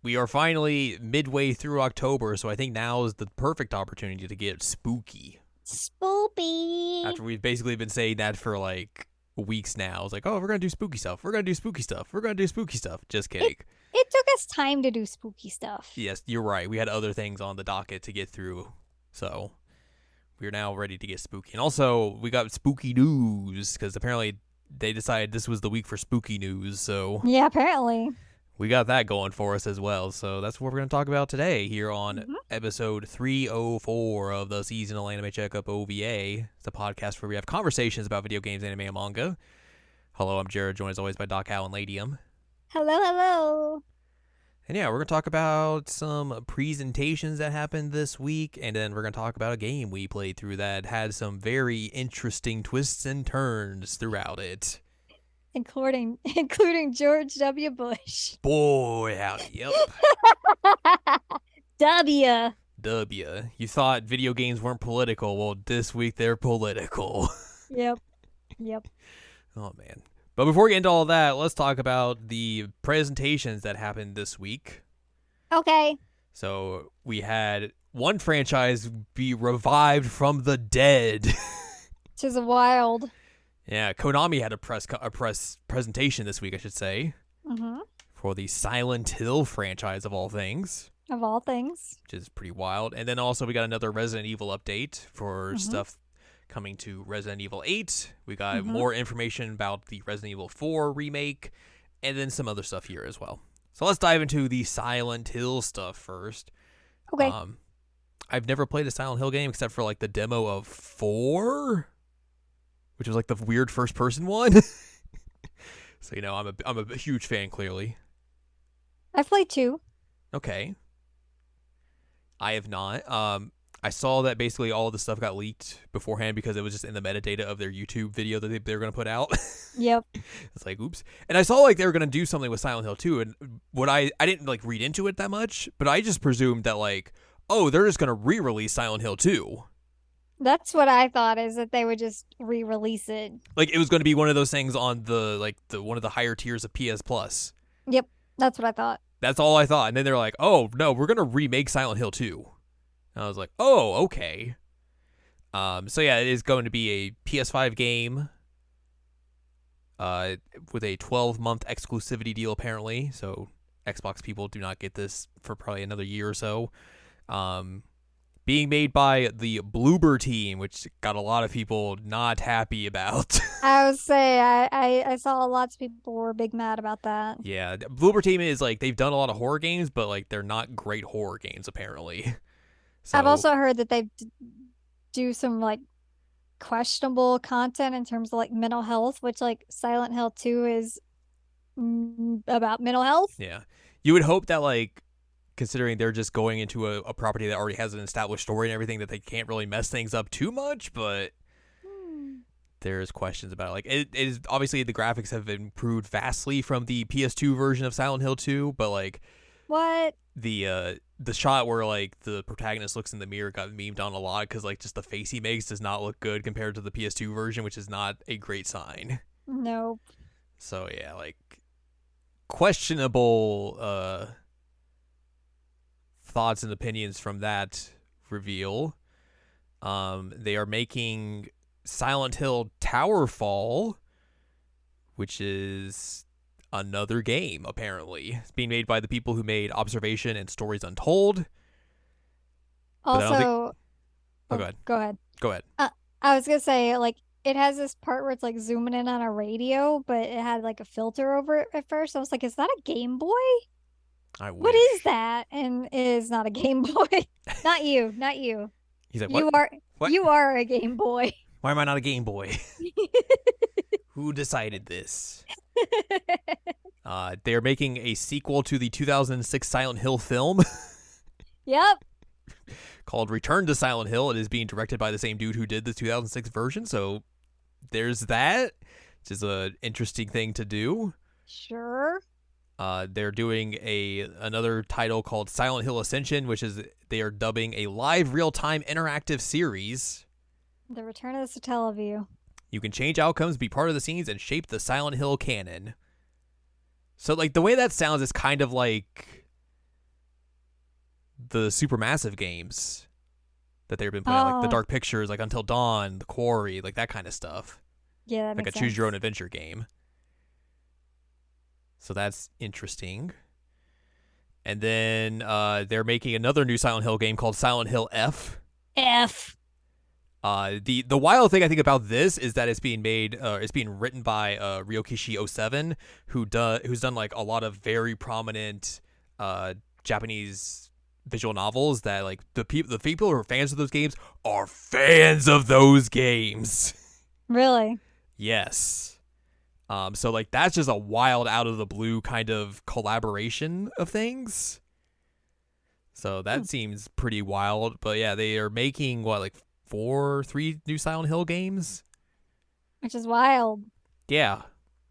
we are finally midway through October, so I think now is the perfect opportunity to get spooky. Spoopy. After we've basically been saying that for like weeks now. It's like, oh, we're going to do spooky stuff. We're going to do spooky stuff. We're going to do spooky stuff. Just kidding. It took us time to do spooky stuff. Yes, you're right. We had other things on the docket to get through. So we're now ready to get spooky. And also, we got spooky news because apparently they decided this was the week for spooky news. So Yeah, apparently. we got that going for us as well. So that's what we're going to talk about today here on episode 304 of the Seasonal Anime Checkup OVA. It's a podcast where we have conversations about video games, anime, and manga. Hello, I'm Jared, joined as always by Doc Hal and Ladium. Hello. And yeah, we're going to talk about some presentations that happened this week, and then we're going to talk about a game we played through that had some very interesting twists and turns throughout it. Including George W. Bush. Boy, howdy, yep. W. You thought video games weren't political. Well, this week they're political. Yep. Oh, man. But before we get into all that, let's talk about the presentations that happened this week. Okay. So we had one franchise be revived from the dead. Which is wild. Yeah, Konami had a press presentation this week, I should say, for the Silent Hill franchise of all things. Of all things. Which is pretty wild. And then also we got another Resident Evil update for stuff coming to Resident Evil 8. We got more information about the Resident Evil 4 remake, and then some other stuff here as well. So let's dive into the Silent Hill stuff first. Okay. I've never played a Silent Hill game except for like the demo of 4, which was like the weird first-person one. So I'm a huge fan. Clearly, I've played 2. Okay. I have not. I saw that basically all the stuff got leaked beforehand because it was just in the metadata of their YouTube video that they were going to put out. Yep. It's like, oops. And I saw like they were going to do something with Silent Hill 2, and what I didn't like read into it that much, but I just presumed that like, oh, they're just going to re-release Silent Hill 2. That's what I thought, is that they would just re-release it. Like it was going to be one of those things on the one of the higher tiers of PS Plus. Yep. That's what I thought. That's all I thought. And then they're like, oh, no, we're going to remake Silent Hill 2. And I was like, oh, okay. So yeah, it is going to be a PS5 game with a 12-month exclusivity deal, apparently. So Xbox people do not get this for probably another year or so. Being made by the Bloober team, which got a lot of people not happy about. I would say I saw lots of people were big mad about that. Yeah, the Bloober team is like, they've done a lot of horror games, but like they're not great horror games, apparently. So, I've also heard that they do some like questionable content in terms of like mental health, which like Silent Hill 2 is about mental health. Yeah. You would hope that like, considering they're just going into a property that already has an established story and everything, that they can't really mess things up too much, but there's questions about it. Like it is obviously the graphics have improved vastly from the PS2 version of Silent Hill 2, but like what the shot where like the protagonist looks in the mirror got memed on a lot because like just the face he makes does not look good compared to the PS2 version, which is not a great sign. Nope. So yeah, like questionable thoughts and opinions from that reveal. They are making Silent Hill Towerfall, which is another game, apparently. It's being made by the people who made Observation and Stories Untold. Also, go ahead. Go ahead. I was gonna say, like, it has this part where it's like zooming in on a radio, but it had like a filter over it at first. I was like, is that a Game Boy? I wish. What is that? And it is not a Game Boy. Not you. He's like, what? You are a Game Boy. Why am I not a Game Boy? Who decided this? They're making a sequel to the 2006 Silent Hill film. Yep. Called Return to Silent Hill. It is being directed by the same dude who did the 2006 version, so there's that, which is an interesting thing to do. Sure. They're doing another title called Silent Hill Ascension, which is they are dubbing a live real-time interactive series. The Return of the Satellaview. You can change outcomes, be part of the scenes, and shape the Silent Hill canon. So, like, the way that sounds is kind of like the Supermassive games that they've been putting out, like the Oh, Dark Pictures, like Until Dawn, The Quarry, like that kind of stuff. yeah, that Like a makes choose your own sense. adventure game. So that's interesting. And then they're making another new Silent Hill game called Silent Hill F. F. The wild thing I think about this is that it's being written by Ryokishi07, who's done like a lot of very prominent Japanese visual novels that like the people who are fans of those games are fans of those games. Really? Yes. So like that's just a wild out of the blue kind of collaboration of things. So that seems pretty wild. But yeah, they are making what, like three new Silent Hill games? Which is wild. Yeah.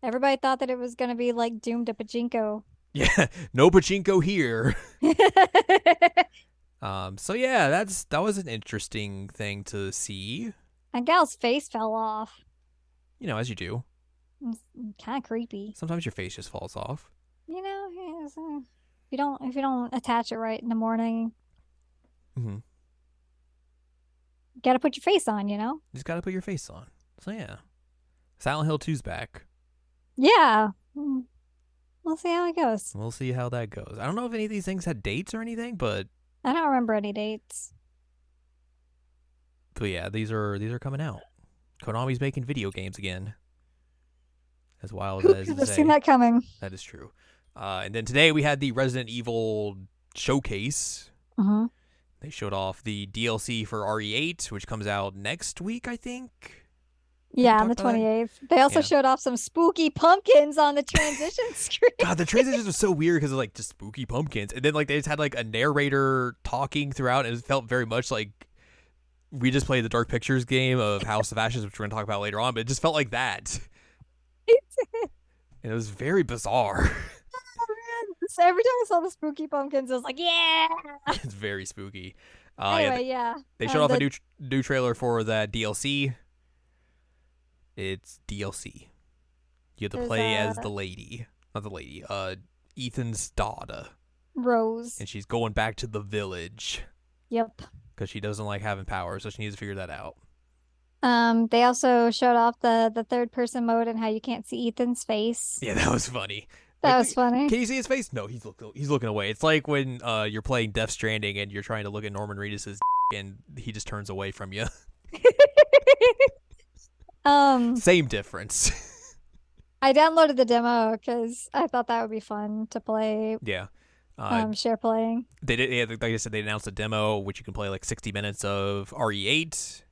Everybody thought that it was gonna be like doomed to pachinko. Yeah. No pachinko here. So yeah, that was an interesting thing to see. And gal's face fell off. You know, as you do. It's kind of creepy. Sometimes your face just falls off. You know, if you don't attach it right in the morning, Mm-hmm. you gotta put your face on. You know. You just gotta put your face on. So yeah. Silent Hill 2's back. Yeah. We'll see how it goes. We'll see how that goes. I don't know if any of these things had dates or anything, but I don't remember any dates. yeah, these are coming out. Konami's making video games again. As wild Who as could to have say. seen that coming? That is true. And then today we had the Resident Evil showcase. Mm-hmm. They showed off the DLC for RE8, which comes out next week, I think. Yeah, on the talked about that? 28th. They also Yeah. showed off some spooky pumpkins on the transition screen. God, the transitions were so weird because of like just spooky pumpkins, and then like they just had like a narrator talking throughout, and it felt very much like we just played the Dark Pictures game of House of Ashes, which we're gonna talk about later on. But it just felt like that, and it was very bizarre. So every time I saw the spooky pumpkins, I was like, yeah. It's very spooky. Anyway, yeah. They showed off a new trailer for that DLC. It's DLC. You have to There's, play as the lady, not the lady. Ethan's daughter, Rose. and she's going back to the village Yep. because she doesn't like having power, so she needs to figure that out. They also showed off the third person mode and how you can't see Ethan's face. Yeah, that was funny. That Like, was funny. Can you see his face? No, he's looking away. It's like when you're playing Death Stranding and you're trying to look at Norman Reedus's and he just turns away from you. Same difference. I downloaded the demo because I thought that would be fun to play. Yeah. Share playing. They did. Yeah, like I said, they announced a demo which you can play like 60 minutes of RE8.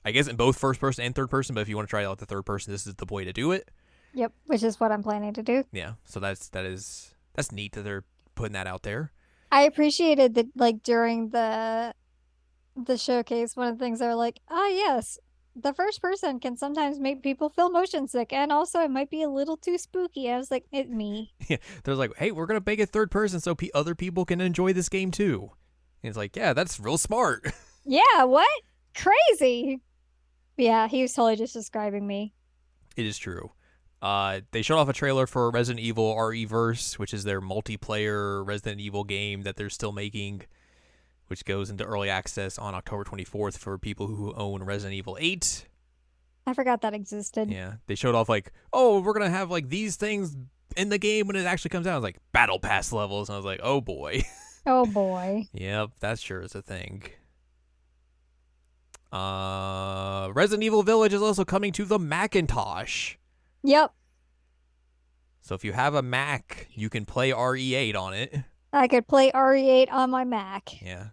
I guess in both first person and third person, but if you want to try out the third person, this is the way to do it. Yep, which is what I'm planning to do. Yeah, so that's neat that they're putting that out there. I appreciated that, like during the showcase, one of the things they were like, "Ah, yes, the first person can sometimes make people feel motion sick, and also it might be a little too spooky." I was like, "It me." Yeah, they're like, hey, we're gonna make it third person so other people can enjoy this game too. And it's like, yeah, that's real smart. Yeah, what? Crazy. Yeah, he was totally just describing me. It is true. They showed off a trailer for Resident Evil RE-verse, which is their multiplayer Resident Evil game that they're still making, which goes into early access on October 24th for people who own Resident Evil 8. I forgot that existed. Yeah, they showed off like, oh, we're gonna have like these things in the game when it actually comes out. It's like battle pass levels, and I was like, oh boy. Oh boy. Yep, that sure is a thing. Resident Evil Village is also coming to the Macintosh. Yep. So if you have a Mac, you can play RE8 on it. I could play RE8 on my Mac. Yeah.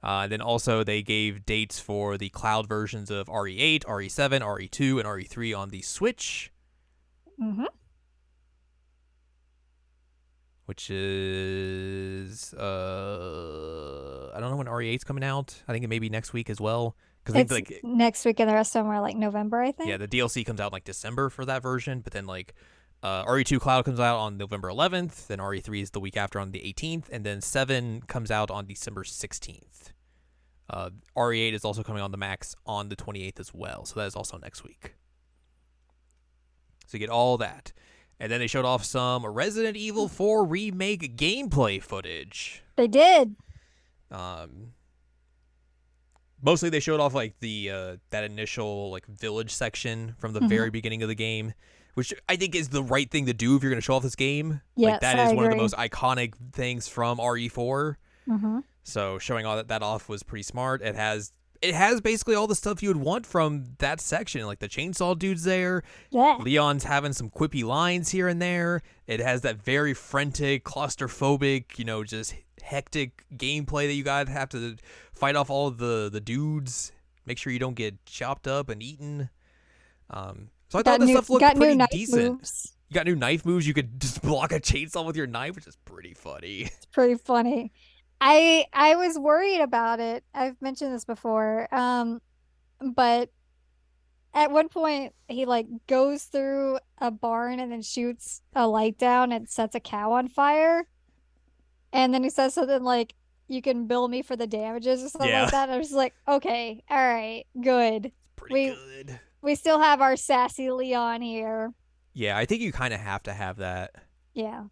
Then also they gave dates for the cloud versions of RE8, RE7, RE2, and RE3 on the Switch. Mm-hmm. Which is I don't know when RE8's coming out. I think it may be next week as well. It's like next week, and the rest of them are like November, I think. Yeah, the DLC comes out like December for that version, but then like RE2 Cloud comes out on November 11th, then RE3 is the week after on the 18th, and then 7 comes out on December 16th. RE8 is also coming on the Max on the 28th as well, so that is also next week. So you get all that. And then they showed off some Resident Evil 4 remake gameplay footage. They did. Um, Mostly they showed off like the that initial like village section from the very beginning of the game, which I think is the right thing to do if you're going to show off this game. Like Yes, that I is one of the agree. most iconic things from RE4. Mm-hmm. So showing all that off was pretty smart. It has basically all the stuff you would want from that section. Like the chainsaw dude's there. Yeah. Leon's having some quippy lines here and there. It has that very frantic, claustrophobic, just hectic gameplay that you gotta have to fight off all of the dudes. Make sure you don't get chopped up and eaten. So I thought this stuff looked got new pretty knife decent. moves. You got new knife moves. You could just block a chainsaw with your knife, which is pretty funny. It's pretty funny. I was worried about it. I've mentioned this before. But at one point he like goes through a barn and then shoots a light down and sets a cow on fire. And then he says something like, "You can bill me for the damages" or something Yeah, like that. I was like, okay, all right, good. pretty We good. we still have our sassy Leon here. Yeah, I think you kind of have to have that. Yeah.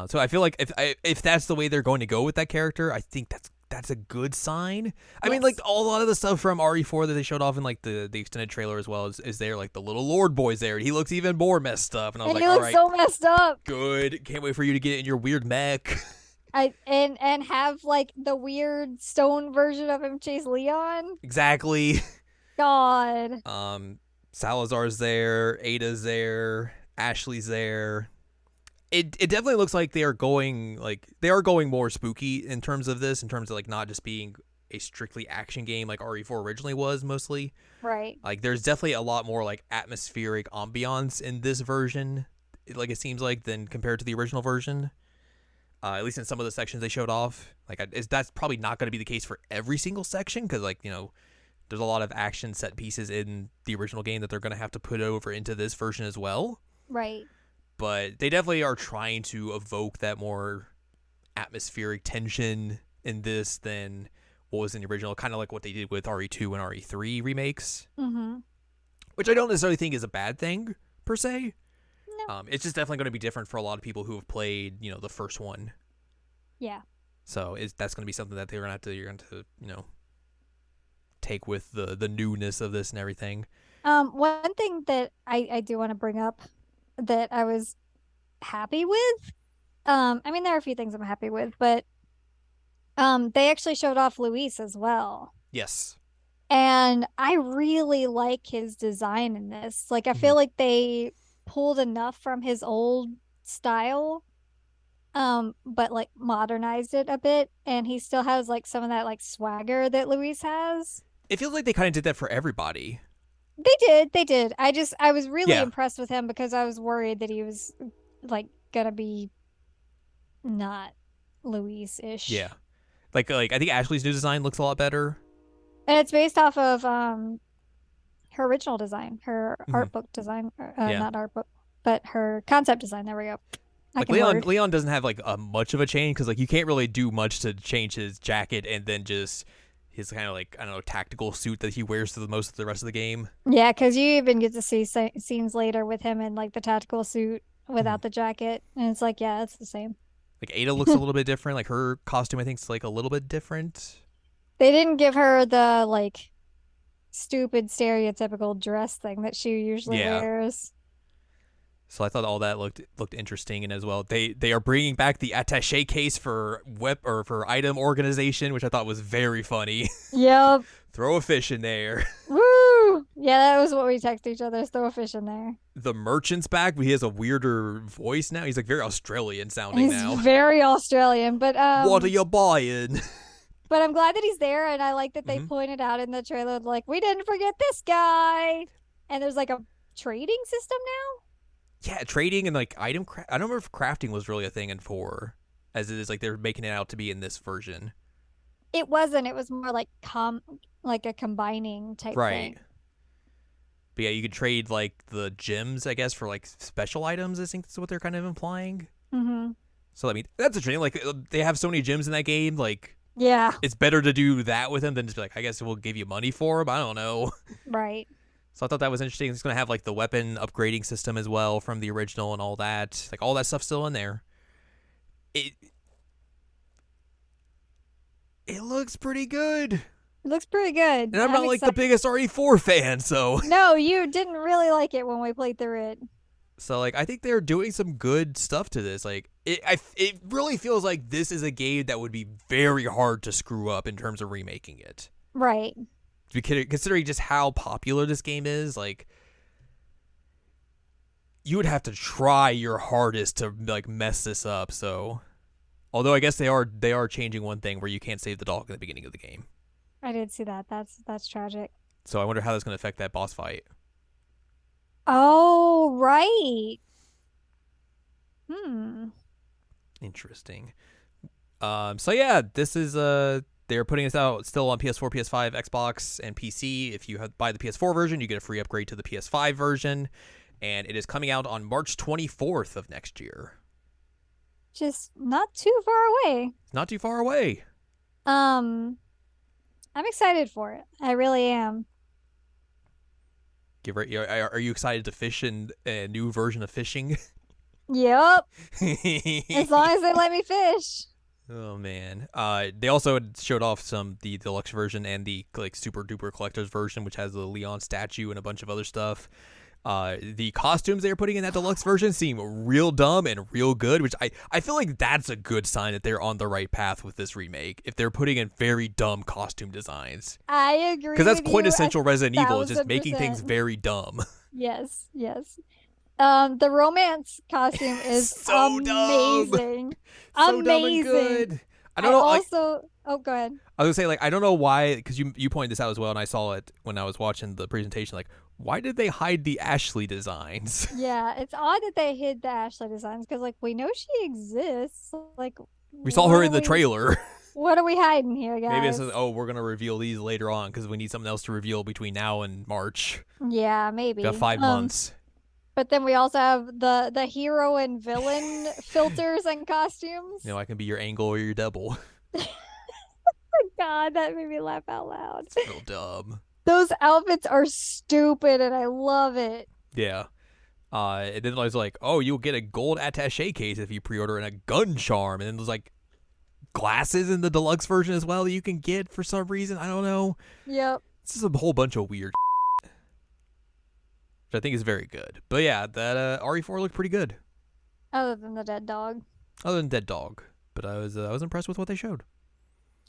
So I feel like if that's the way they're going to go with that character, I think that's a good sign. I mean, like Yes. a lot of the stuff from RE4 that they showed off in like the extended trailer as well is there. Like the little Lord boy's there. He looks even more messed up, and I was And like, he all looks right, so messed up. good. Can't wait for you to get in your weird mech. And have like the weird stone version of him chase Leon. Exactly. God. Salazar's there. Ada's there. Ashley's there. It definitely looks like they are going more spooky in terms of this, in terms of like not just being a strictly action game like RE4 originally was mostly. Right. Like there's definitely a lot more like atmospheric ambiance in this version, like it seems like, than compared to the original version. At least in some of the sections they showed off. Like that's probably not going to be the case for every single section, because like there's a lot of action set pieces in the original game that they're going to have to put over into this version as well. Right. But they definitely are trying to evoke that more atmospheric tension in this than what was in the original, kind of like what they did with RE2 and RE3 remakes, Mm-hmm. which I don't necessarily think is a bad thing per se. No. It's just definitely going to be different for a lot of people who have played, the first one. Yeah. So that's going to be something that you're going to take with the newness of this and everything. One thing that I do want to bring up that I was happy with. I mean, there are a few things I'm happy with, but they actually showed off Luis as well. Yes. And I really like his design in this. Like, I feel like they pulled enough from his old style, but like modernized it a bit. And he still has like some of that like swagger that Luis has. It feels like they kind of did that for everybody. They did. I was really Yeah. impressed with him because I was worried that he was like gonna be not Luis-ish. Yeah. Like I think Ashley's new design looks a lot better. And it's based off of her original design, her art book design, Yeah. not art book, but her concept design. There we go. Like Leon doesn't have like a much of a change, because like you can't really do much to change his jacket and then just his kind of like, I don't know, tactical suit that he wears through most of the rest of the game. Yeah, because you even get to see scenes later with him in like the tactical suit without the jacket, and it's like, yeah, it's the same. Like Ada looks a little bit different. Like her costume, I think, is like a little bit different. They didn't give her the like stupid stereotypical dress thing that she usually wears. So I thought all that looked interesting, and as well, they are bringing back the attaché case for for item organization, which I thought was very funny. Yep. Throw a fish in there. Woo! Yeah, that was what we text each other. Throw a fish in there. The merchant's back, but he has a weirder voice now. He's like very Australian sounding now. He's very Australian, but What are you buying? but I'm glad that he's there, and I like that they pointed out in the trailer, like, we didn't forget this guy. And there's like a trading system now. Yeah, trading and like I don't remember if crafting was really a thing in 4, as it is like they're making it out to be in this version. It wasn't. It was more like like a combining type thing. But yeah, you could trade like the gems, I guess, for like special items. I think that's what they're kind of implying. So I mean, that's a trading. Like they have so many gems in that game. Like, yeah, it's better to do that with them than just be like, I guess we'll give you money for them. I don't know. Right. So I thought that was interesting. It's going to have like the weapon upgrading system as well from the original and all that. Like all that stuff's still in there. It looks pretty good. It looks pretty good. And I'm not like the biggest RE4 fan, so. No, you didn't really like it when we played through it. So, like, I think they're doing some good stuff to this. Like, it really feels like this is a game that would be very hard to screw up in terms of remaking it. Right. Considering just how popular this game is, like, you would have to try your hardest to, like, mess this up. So, although I guess they are changing one thing where you can't save the dog in the beginning of the game. I did see that. That's tragic. So I wonder how that's going to affect that boss fight. Oh, right. Interesting. So yeah, this is they're putting this out still on PS4, PS5, Xbox, and PC. If you buy the PS4 version, you get a free upgrade to the PS5 version, and it is coming out on March 24th of next year. Just not too far away. Not too far away. I'm excited for it. I really am. Are you excited to fish in a new version of fishing? Yep. As long as they let me fish. Oh man. They also showed off the deluxe version and the like super duper collector's version, which has the Leon statue and a bunch of other stuff. The costumes they're putting in that deluxe version seem real dumb and real good, which I feel like that's a good sign that they're on the right path with this remake. If they're putting in very dumb costume designs, I agree. Because that's quintessential Resident Evil, is just 1000%. making things very dumb. Yes, yes. The romance costume is so amazing. Dumb. Amazing. Dumb and good. I don't know. Also, oh, go ahead. I was gonna say, like, I don't know why, because you pointed this out as well, and I saw it when I was watching the presentation. Like, why did they hide the Ashley designs? Yeah, it's odd that they hid the Ashley designs because, like, we know she exists. Like, We saw her in the trailer. What are we hiding here, guys? Maybe it's we're gonna reveal these later on because we need something else to reveal between now and March. Yeah, maybe. We got 5 months. But then we also have the hero and villain filters and costumes. I can be your angle or your double. God, that made me laugh out loud. It's real dumb. Those outfits are stupid, and I love it. Yeah. And then I was like, oh, you'll get a gold attaché case if you pre-order and a gun charm. And then there's like glasses in the deluxe version as well that you can get for some reason. I don't know. Yep. This is a whole bunch of weird which I think is very good. But yeah, that RE4 looked pretty good. Other than the dead dog. Other than dead dog. But I was impressed with what they showed.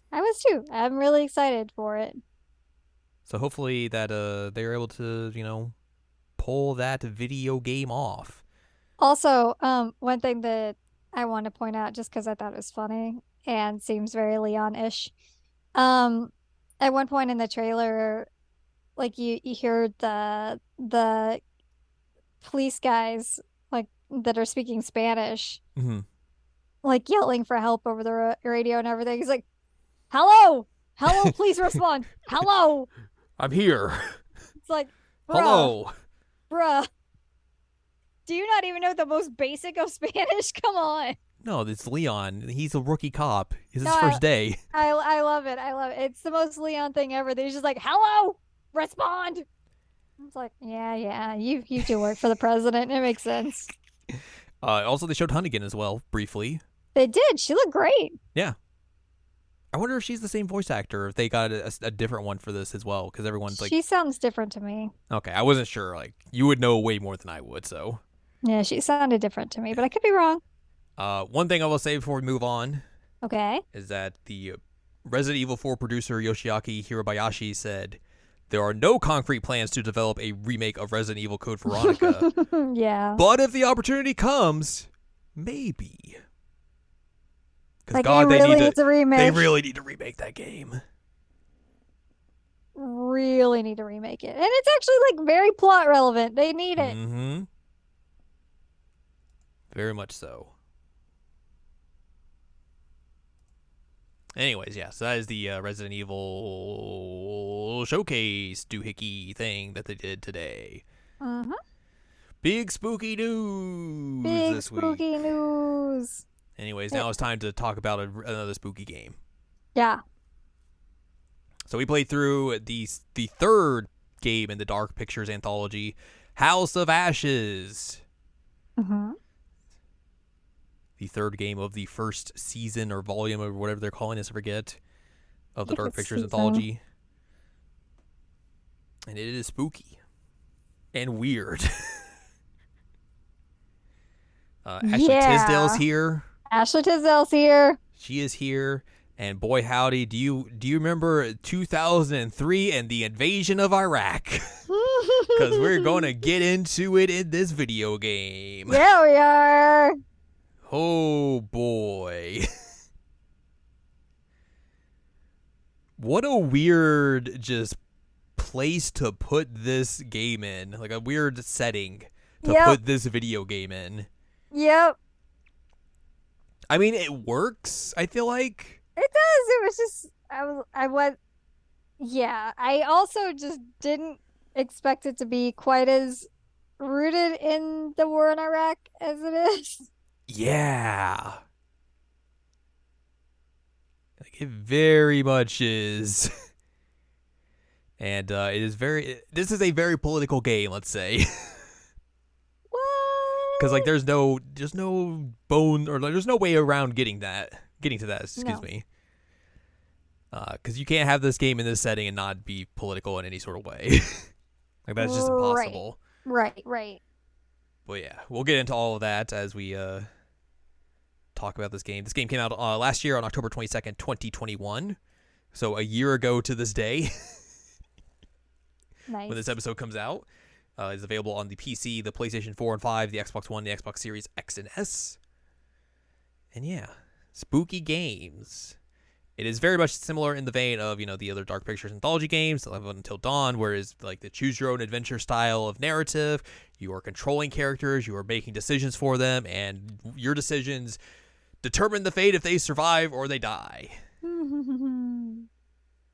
I was too. I'm really excited for it. So hopefully that they're able to, pull that video game off. Also, one thing that I want to point out just because I thought it was funny and seems very Leon-ish. At one point in the trailer, like you hear the police guys like that are speaking Spanish, like yelling for help over the radio and everything. He's like, "Hello, hello, please respond. Hello, I'm here. It's like, hello, bruh. Do you not even know the most basic of Spanish? Come on." No, it's Leon. He's a rookie cop. It's his first day. I love it. I love it. It's the most Leon thing ever. He's just like, "Hello, respond." It's like, yeah. You do work for the president. It makes sense. Also, they showed Hunnigan as well, briefly. They did. She looked great. Yeah. I wonder if she's the same voice actor, or if they got a different one for this as well, because everyone's like... She sounds different to me. Okay, I wasn't sure. Like, you would know way more than I would, so... Yeah, she sounded different to me, but I could be wrong. One thing I will say before we move on... Okay. ...is that the Resident Evil 4 producer Yoshiaki Hirabayashi said... There are no concrete plans to develop a remake of Resident Evil Code Veronica. Yeah. But if the opportunity comes, maybe. Because God, they need to remake. They really need to remake that game. Really need to remake it. And it's actually like very plot relevant. They need it. Mm-hmm. Very much so. Anyways, yeah, so that is the Resident Evil showcase doohickey thing that they did today. Mm-hmm. Big spooky news this week. Big spooky news. Anyways, now it's time to talk about another spooky game. Yeah. So we played through the third game in the Dark Pictures anthology, House of Ashes. Mm-hmm. The third game of the first season or volume or whatever they're calling this, I forget. of the If Dark it's Pictures seasonal. anthology, and it is spooky and weird. Ashley Tisdale's Yeah. here. Ashley Tisdale's here. She is here, and boy howdy, do you remember 2003 and the invasion of Iraq? Because we're going to get into it in this video game. Yeah, we are. Oh boy. What a weird just place to put this game in. Like a weird setting to Yep. put this video game in. Yep. I mean, it works, I feel like. It does. It was just I was yeah. I also just didn't expect it to be quite as rooted in the war in Iraq as it is. Yeah. Like it very much is. And it is this is a very political game, let's say. Because like What? there's no bone or there's no way around getting to that, excuse No. me. Because you can't have this game in this setting and not be political in any sort of way. Like that's just impossible. Right. But yeah, we'll get into all of that as we talk about this game. This game came out last year on October 22nd, 2021. So a year ago to this day. Nice. When this episode comes out. Is available on the PC, the PlayStation 4 and 5, the Xbox One, the Xbox Series X and S. And yeah, spooky games. It is very much similar in the vein of, the other Dark Pictures anthology games, Live Until Dawn, whereas like the choose your own adventure style of narrative, you are controlling characters, you are making decisions for them, and your decisions determine the fate if they survive or they die.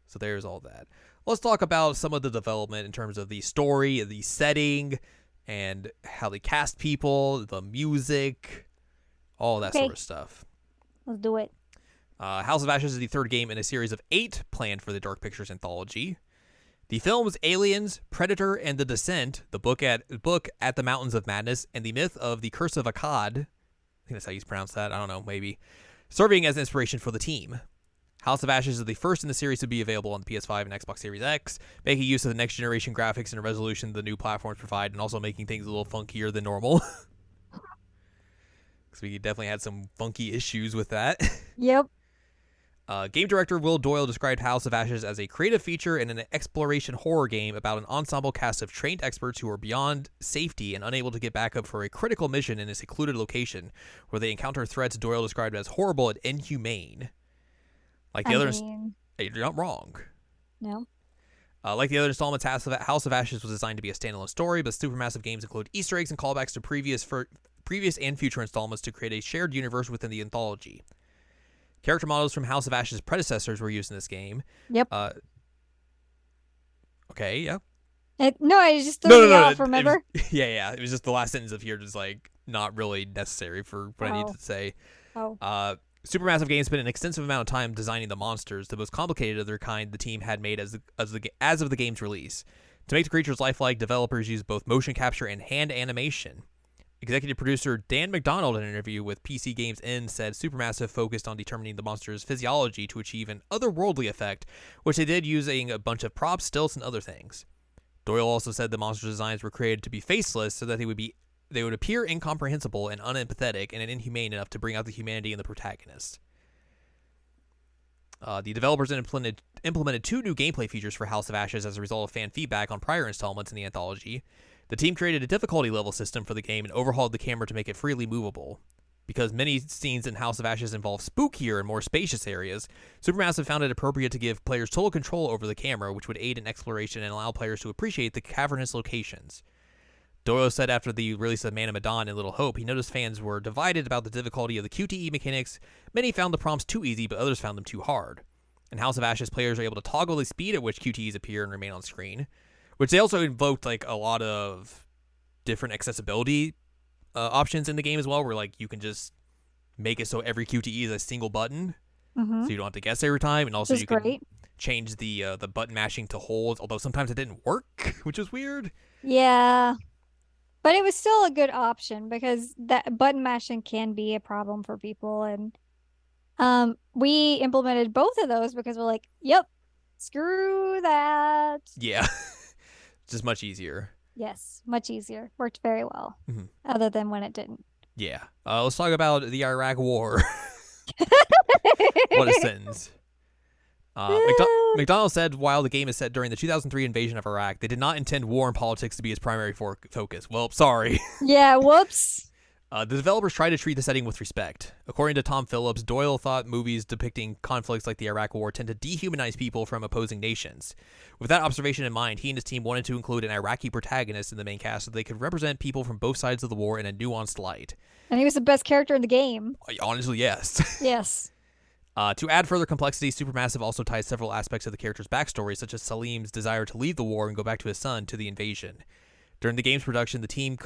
So there's all that. Let's talk about some of the development in terms of the story, the setting, and how they cast people, the music, all that sort of stuff. Let's do it. House of Ashes is the third game in a series of 8 planned for the Dark Pictures anthology. The films Aliens, Predator, and The Descent, the book at the Mountains of Madness, and the myth of the Curse of Akkad, I think that's how you pronounce that, I don't know, maybe, serving as inspiration for the team. House of Ashes is the first in the series to be available on the PS5 and Xbox Series X, making use of the next generation graphics and resolution the new platforms provide, and also making things a little funkier than normal. Because we definitely had some funky issues with that. Yep. Game director Will Doyle described House of Ashes as a creative feature and an exploration horror game about an ensemble cast of trained experts who are beyond safety and unable to get back up for a critical mission in a secluded location, where they encounter threats Doyle described as horrible and inhumane. Like the others, you're not wrong. No. Like the other installments, House of Ashes was designed to be a standalone story, but Supermassive games include Easter eggs and callbacks to previous and future installments to create a shared universe within the anthology. Character models from House of Ashes' predecessors were used in this game. Yep. Okay, yeah. No, I just threw me off, remember? Yeah. It was just the last sentence of here just like not really necessary for what I needed to say. Supermassive Games spent an extensive amount of time designing the monsters, the most complicated of their kind the team had made as of the game's release. To make the creatures lifelike, developers used both motion capture and hand animation. Executive producer Dan McDonald, in an interview with PC Games In, said Supermassive focused on determining the monster's physiology to achieve an otherworldly effect, which they did using a bunch of props, stilts, and other things. Doyle also said the monster designs were created to be faceless so that they would appear incomprehensible and unempathetic and inhumane enough to bring out the humanity in the protagonist. The developers implemented 2 new gameplay features for House of Ashes as a result of fan feedback on prior installments in the anthology. The team created a difficulty level system for the game and overhauled the camera to make it freely movable. Because many scenes in House of Ashes involve spookier and more spacious areas, Supermassive found it appropriate to give players total control over the camera, which would aid in exploration and allow players to appreciate the cavernous locations. Doyle said after the release of Man of Medan and Little Hope, he noticed fans were divided about the difficulty of the QTE mechanics. Many found the prompts too easy, but others found them too hard. In House of Ashes, players are able to toggle the speed at which QTEs appear and remain on screen, which they also invoked like a lot of different accessibility options in the game as well, where like you can just make it so every QTE is a single button, so you don't have to guess every time, and also you can change the button mashing to hold, although sometimes it didn't work, which was weird. Yeah. But it was still a good option because that button mashing can be a problem for people, and We implemented both of those because we're like, yep, screw that. Yeah. Just much easier. Yes, much easier. Worked very well. Mm-hmm. Other than when it didn't. Yeah. Let's talk about the Iraq War. What a sentence. McDonald said while the game is set during the 2003 invasion of Iraq, they did not intend war and politics to be its primary focus. Well, sorry. Yeah, whoops. The developers tried to treat the setting with respect. According to Tom Phillips, Doyle thought movies depicting conflicts like the Iraq War tend to dehumanize people from opposing nations. With that observation in mind, he and his team wanted to include an Iraqi protagonist in the main cast so they could represent people from both sides of the war in a nuanced light. And he was the best character in the game. Honestly, yes. Yes. To add further complexity, Supermassive also ties several aspects of the character's backstory, such as Salim's desire to leave the war and go back to his son, to the invasion. During the game's production, the team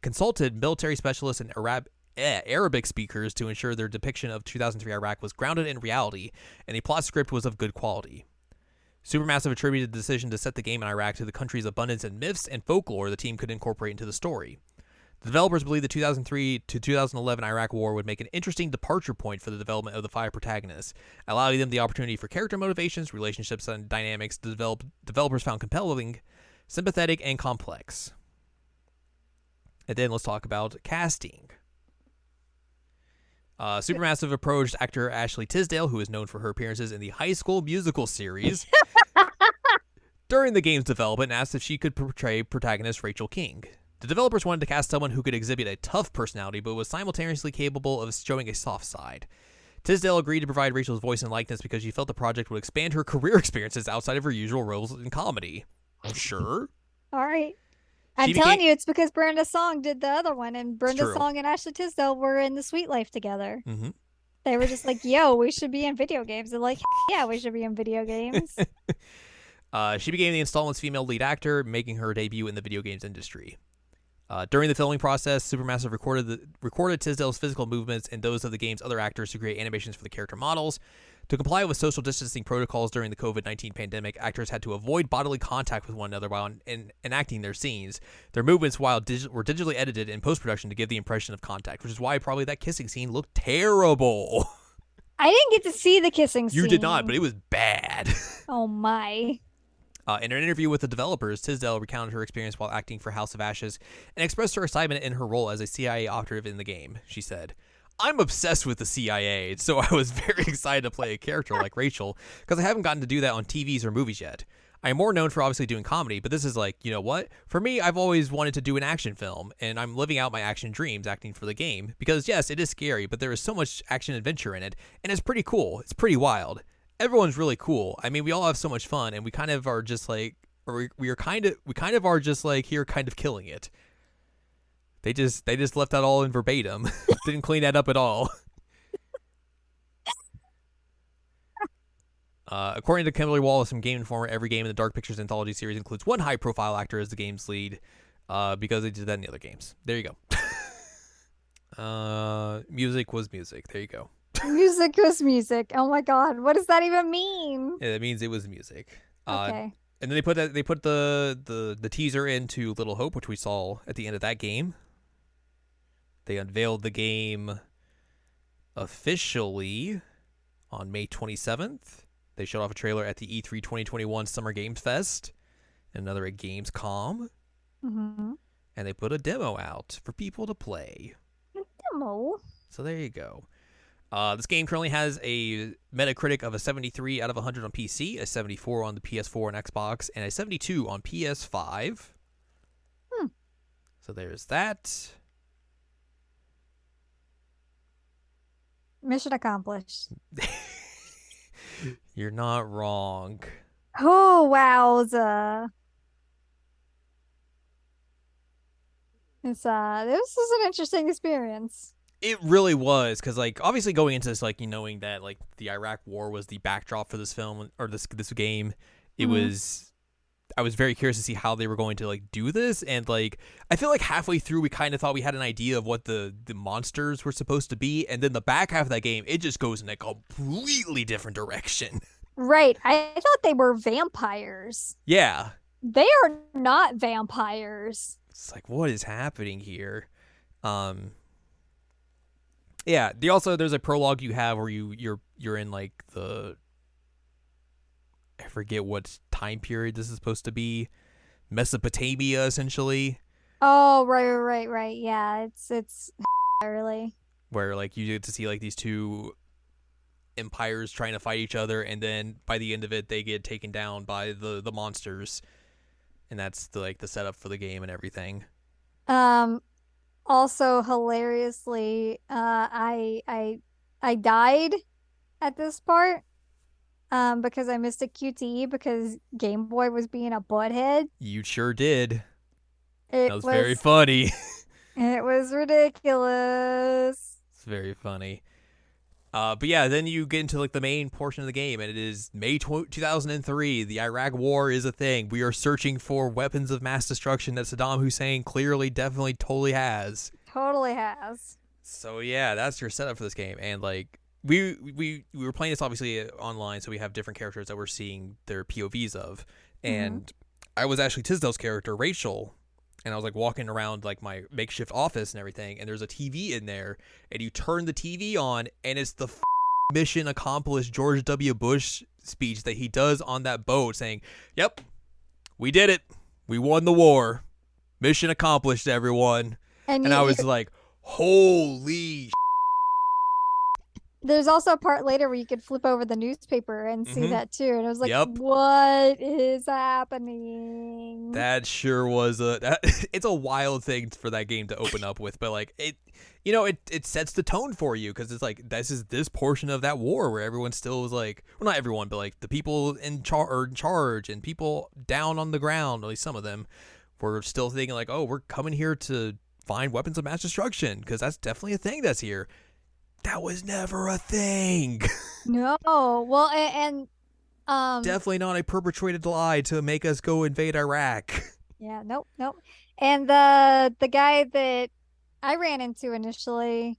consulted military specialists and Arabic speakers to ensure their depiction of 2003 Iraq was grounded in reality, and the plot script was of good quality. Supermassive attributed the decision to set the game in Iraq to the country's abundance in myths and folklore the team could incorporate into the story. The developers believe the 2003 to 2011 Iraq War would make an interesting departure point for the development of the 5 protagonists, allowing them the opportunity for character motivations, relationships, and dynamics developers found compelling, sympathetic, and complex. And then let's talk about casting. Supermassive approached actor Ashley Tisdale, who is known for her appearances in the High School Musical series, during the game's development, and asked if she could portray protagonist Rachel King. The developers wanted to cast someone who could exhibit a tough personality, but was simultaneously capable of showing a soft side. Tisdale agreed to provide Rachel's voice and likeness because she felt the project would expand her career experiences outside of her usual roles in comedy. Sure. All right. I'm telling you, it's because Brenda Song did the other one, and Brenda Song and Ashley Tisdale were in The Sweet Life together. Mm-hmm. They were just like, yo, we should be in video games. They're like, yeah, we should be in video games. She became the installment's female lead actor, making her debut in the video games industry. During the filming process, Supermassive recorded Tisdale's physical movements and those of the game's other actors to create animations for the character models. To comply with social distancing protocols during the COVID-19 pandemic, actors had to avoid bodily contact with one another while enacting their scenes. Their movements were digitally edited in post-production to give the impression of contact, which is why probably that kissing scene looked terrible. I didn't get to see the kissing scene. You did not, but it was bad. Oh my. In an interview with the developers, Tisdale recounted her experience while acting for House of Ashes and expressed her excitement in her role as a CIA operative in the game. She said, "I'm obsessed with the CIA, so I was very excited to play a character like Rachel because I haven't gotten to do that on TVs or movies yet. I am more known for obviously doing comedy, but this is like, you know what? For me, I've always wanted to do an action film, and I'm living out my action dreams acting for the game because, yes, it is scary, but there is so much action adventure in it, and it's pretty cool. It's pretty wild. Everyone's really cool. I mean, we all have so much fun, and we kind of are just like, or we kind of are just like here, kind of killing it. They just left that all in verbatim. Didn't clean that up at all. According to Kimberly Wallace from Game Informer, every game in the Dark Pictures Anthology series includes one high-profile actor as the game's lead, because they did that in the other games. There you go. Music was music. There you go. Music was music. Oh my god, what does that even mean? Yeah, that means it was music. Okay. And then they put the teaser into Little Hope, which we saw at the end of that game. They unveiled the game officially on May 27th. They showed off a trailer at the E3 2021 Summer Games Fest, and another at Gamescom. Mm-hmm. And they put a demo out for people to play. A demo? So there you go. This game currently has a Metacritic of a 73 out of 100 on PC, a 74 on the PS4 and Xbox, and a 72 on PS5. So there's that. Mission accomplished. You're not wrong. Oh, wowza. This is an interesting experience. It really was, because like obviously going into this, like, you knowing that like the Iraq War was the backdrop for this film or this game, it was. I was very curious to see how they were going to like do this, and like I feel like halfway through we kind of thought we had an idea of what the monsters were supposed to be, and then the back half of that game it just goes in a completely different direction. Right, I thought they were vampires. Yeah, they are not vampires. It's like, what is happening here? Yeah. There's a prologue you have where you're in like I forget what time period this is supposed to be. Mesopotamia, essentially, Oh, right. Yeah, it's early. where like you get to see like these two empires trying to fight each other, and then by the end of it, they get taken down by the monsters, and that's the setup for the game and everything. Um, Also hilariously, I died at this part because I missed a QTE because Game Boy was being a butthead. You sure did. That It was very was funny. it was ridiculous. It's very funny. But yeah, then you get into like the main portion of the game, and it is May 2003. The Iraq War is a thing. We are searching for weapons of mass destruction that Saddam Hussein clearly, definitely, totally has. Totally has. So yeah, that's your setup for this game, and like we were playing this obviously online, so we have different characters that we're seeing their POVs of, Hmm. and I was actually Tisdale's character, Rachel, and I was like walking around like my makeshift office and everything, and there's a TV in there, and you turn the TV on, and it's the mission accomplished George W. Bush speech that he does on that boat, saying, "Yep, we did it, we won the war, mission accomplished, everyone." And And I was like, holy there's also a part later where you could flip over the newspaper and see mm-hmm. that too. And I was like, Yep. what is happening? That sure was it's a wild thing for that game to open up with, but like it sets the tone for you, because it's like this portion of that war where everyone still was like, well, not everyone, but like the people in charge and people down on the ground, at least some of them, were still thinking like, oh, we're coming here to find weapons of mass destruction, because that's definitely a thing that's here. That was never a thing. No. Well, and Definitely not a perpetrated lie to make us go invade Iraq. yeah, nope. And the guy that I ran into initially,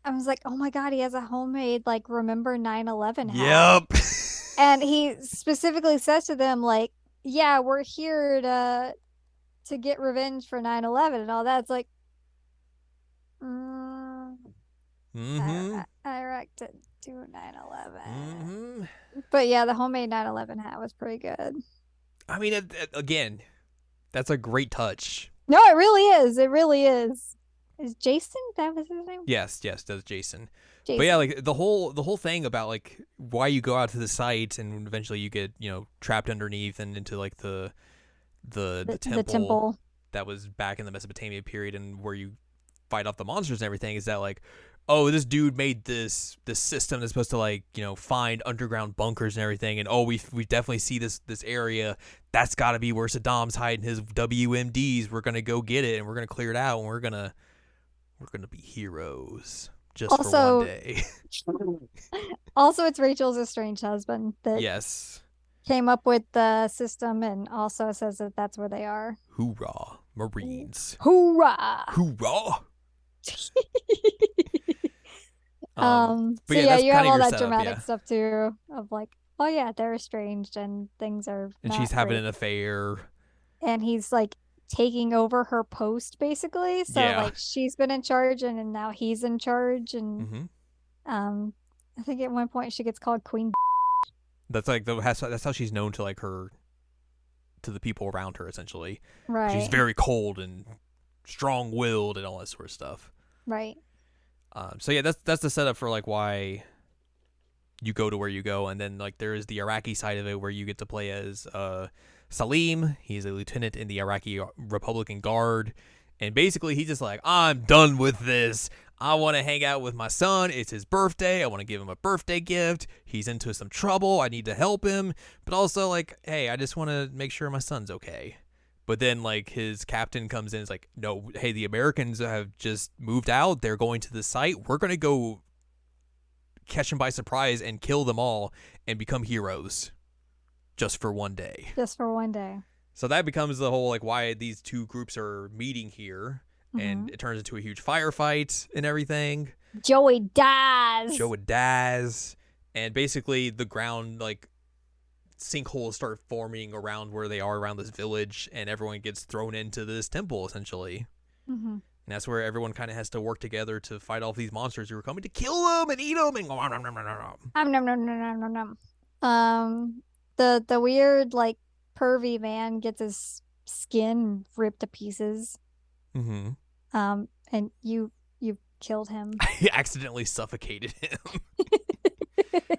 I was like, "Oh my God, he has a homemade like remember 9/11 hat." Yep. And he specifically says to them like, "Yeah, we're here to get revenge for 9/11 and all that." It's like, mm, Mm-hmm. Iraq didn't do 9/11. Mm-hmm. But yeah, the homemade 9/11 hat was pretty good. I mean, again, that's a great touch. No, it really is. It really is. Is Jason? That was his name? Yes, that's Jason. But yeah, Jason. like the whole thing about like why you go out to the site and eventually you get trapped underneath and into like the The temple temple. that was back in the Mesopotamia period, and where you fight off the monsters and everything, is that like, oh, this dude made this system that's supposed to like find underground bunkers and everything, and oh, we definitely see this area. That's got to be where Saddam's hiding his WMDs. We're gonna go get it, and we're gonna clear it out, and we're gonna be heroes just for Also, one day. also it's Rachel's estranged husband that Yes. came up with the system and also says that that's where they are. Hoorah, Marines. Hoorah! Hoorah. So But yeah, yeah, that's you have kind of all your that setup, dramatic yeah. stuff too of like, oh yeah, they're estranged and things are And not she's having great. an affair. And he's like taking over her post basically. So Yeah. like she's been in charge and now he's in charge and Mm-hmm. um I think at one point she gets called Queen. That's like that's how she's known to like her, to the people around her, essentially. She's Right. very cold and strong-willed and all that sort of stuff. Right. So yeah, that's the setup for like why you go to where you go, and then like there is the Iraqi side of it where you get to play as Salim. He's a lieutenant in the Iraqi Republican Guard, and basically he's just like, I'm done with this. I want to hang out with my son. It's his birthday. I want to give him a birthday gift. He's into some trouble. I need to help him, but also like, hey, I just want to make sure my son's okay. But then like his captain comes in and is like, no, hey, the Americans have just moved out. They're going to the site. We're going to go catch them by surprise and kill them all and become heroes just for one day. Just for one day. So that becomes the whole like why these two groups are meeting here, Mm-hmm. and it turns into a huge firefight and everything. Joey dies. Joe dies, and basically the ground like sinkholes start forming around where they are around this village, and everyone gets thrown into this temple essentially. Mm-hmm. And that's where everyone kind of has to work together to fight off these monsters who are coming to kill them and eat them and nom, nom, nom, nom, nom. Nom, nom, nom, nom, nom, nom. The weird like pervy man gets his skin ripped to pieces. Mm-hmm. And you killed him. I accidentally suffocated him.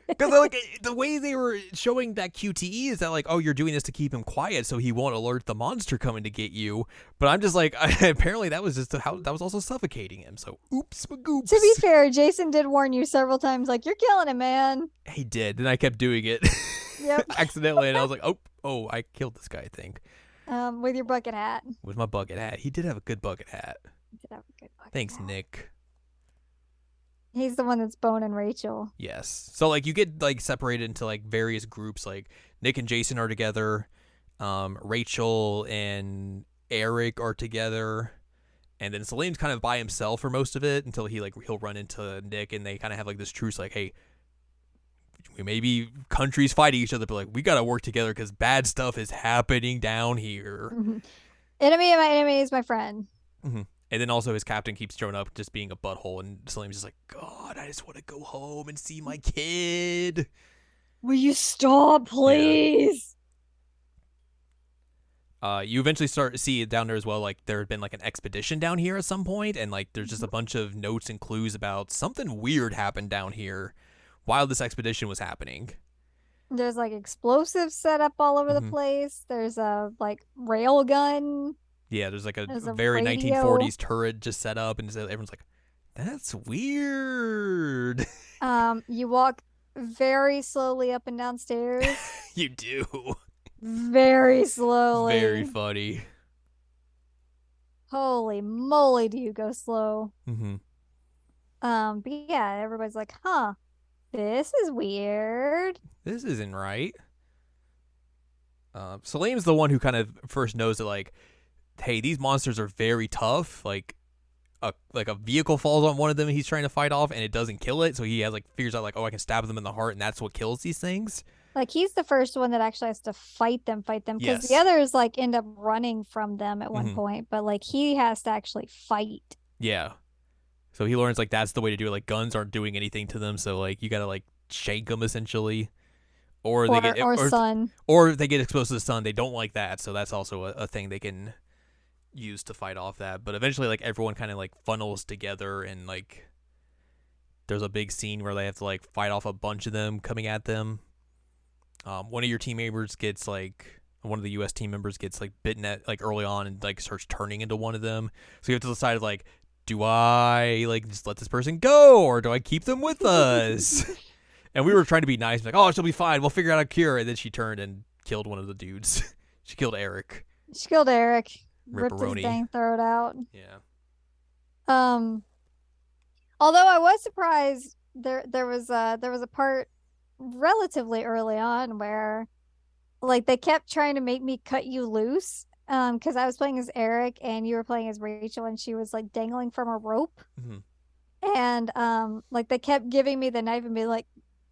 Because like the way they were showing that QTE is that like, oh, you're doing this to keep him quiet so he won't alert the monster coming to get you. But I'm just like, apparently that was just how that was also suffocating him. So oops, magoops. To be fair, Jason did warn you several times, like, you're killing him, man. He did, and I kept doing it. Yep. Accidentally, and I was like, oh, I killed this guy, I think. With your bucket hat. With my bucket hat. He did have a good bucket hat. He did have a good bucket Thanks, hat. Nick. He's the one that's boning Rachel. Yes. So like you get like separated into like various groups. Like Nick and Jason are together. Rachel and Eric are together. And then Salim's kind of by himself for most of it until he'll run into Nick and they kind of have like this truce like, hey, we may be countries fighting each other, but like we gotta work together because bad stuff is happening down here. Mm-hmm. Enemy of my enemy is my friend. Mm-hmm. And then also his captain keeps showing up just being a butthole, and Salim's just like, God, I just want to go home and see my kid. Will you stop, please? Yeah. You eventually start to see it down there as well. Like there had been like an expedition down here at some point, and like there's just a bunch of notes and clues about something weird happened down here while this expedition was happening. There's like explosives set up all over the place. There's a like rail gun. Yeah, there's a very radio. 1940s turret just set up, and everyone's like, that's weird. You walk very slowly up and down stairs. You do. Very slowly. Very funny. Holy moly, do you go slow. Mm-hmm. But yeah, everybody's like, huh, this is weird. This isn't right. Salim's the one who kind of first knows that, like, hey, these monsters are very tough. Like a vehicle falls on one of them he's trying to fight off and it doesn't kill it. So he has figures out oh, I can stab them in the heart and that's what kills these things. Like he's the first one that actually has to fight them because yes. the others end up running from them at one point, but he has to actually fight. Yeah. So he learns that's the way to do it. Like guns aren't doing anything to them. So you got to shake them essentially. Or they get sun. Or they get exposed to the sun. They don't like that. So that's also a thing they can use to fight off that. But eventually everyone kind of funnels together and there's a big scene where they have to fight off a bunch of them coming at them. One of your team members gets one of the US team members gets bitten at early on and starts turning into one of them. So you have to decide do I just let this person go or do I keep them with us? And we were trying to be nice, oh, she'll be fine. We'll figure out a cure. And then she turned and killed one of the dudes. She killed Eric. Ripped his dang throat out. Yeah. Although I was surprised, there was a part relatively early on where they kept trying to make me cut you loose. Because I was playing as Eric and you were playing as Rachel, and she was dangling from a rope. Mm-hmm. And they kept giving me the knife and be like,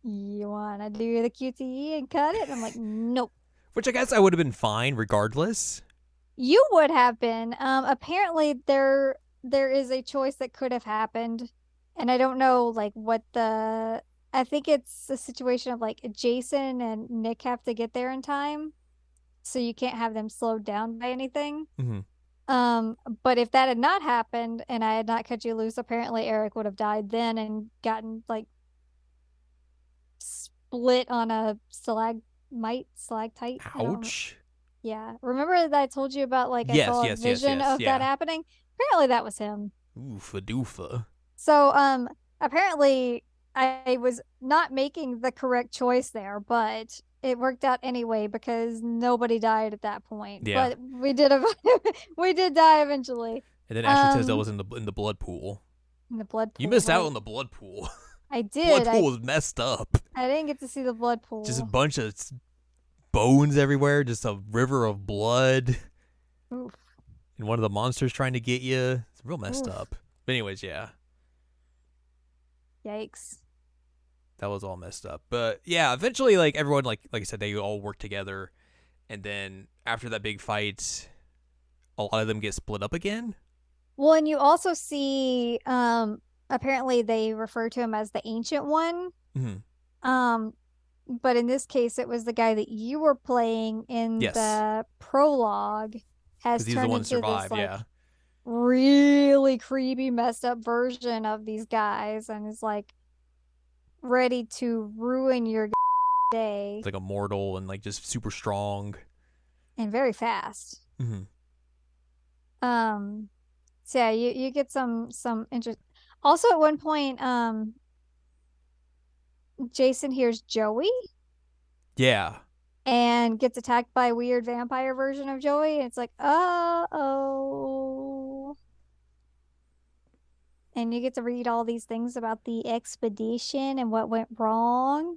"You wanna do the QTE and cut it?" And I'm like, "Nope." Which I guess I would have been fine regardless. You would have been. Apparently there is a choice that could have happened, and I don't know what the. I think it's a situation of Jason and Nick have to get there in time, so you can't have them slowed down by anything. Mm-hmm. But if that had not happened and I had not cut you loose, apparently Eric would have died then and gotten split on a stalactite. Ouch. Yeah. Remember that I told you about I saw a vision of that happening? Apparently that was him. Oofa doofa. So apparently I was not making the correct choice there, but it worked out anyway because nobody died at that point. Yeah. But we did we did die eventually. And then Ashley Tisdale was in the blood pool. In the blood pool. You missed out on the blood pool. I did. Blood pool was messed up. I didn't get to see the blood pool. Just a bunch of bones everywhere, just a river of blood. Oof. And one of the monsters trying to get you. It's real messed up. But anyways, yeah. Yikes. That was all messed up. But yeah, eventually everyone like I said, they all work together, and then after that big fight, a lot of them get split up again. Well, and you also see apparently they refer to him as the Ancient One. Hmm. Um but in this case it was the guy that you were playing in Yes, the prologue has because he's the turned one that into this survived. like Yeah, really creepy messed up version of these guys and is like ready to ruin your it's day like immortal and like just super strong. and very fast. Hmm. Um so yeah, you get some interest. Also at one point Jason hears Joey Yeah, and gets attacked by a weird vampire version of Joey. And it's like, oh. And you get to read all these things about the expedition and what went wrong.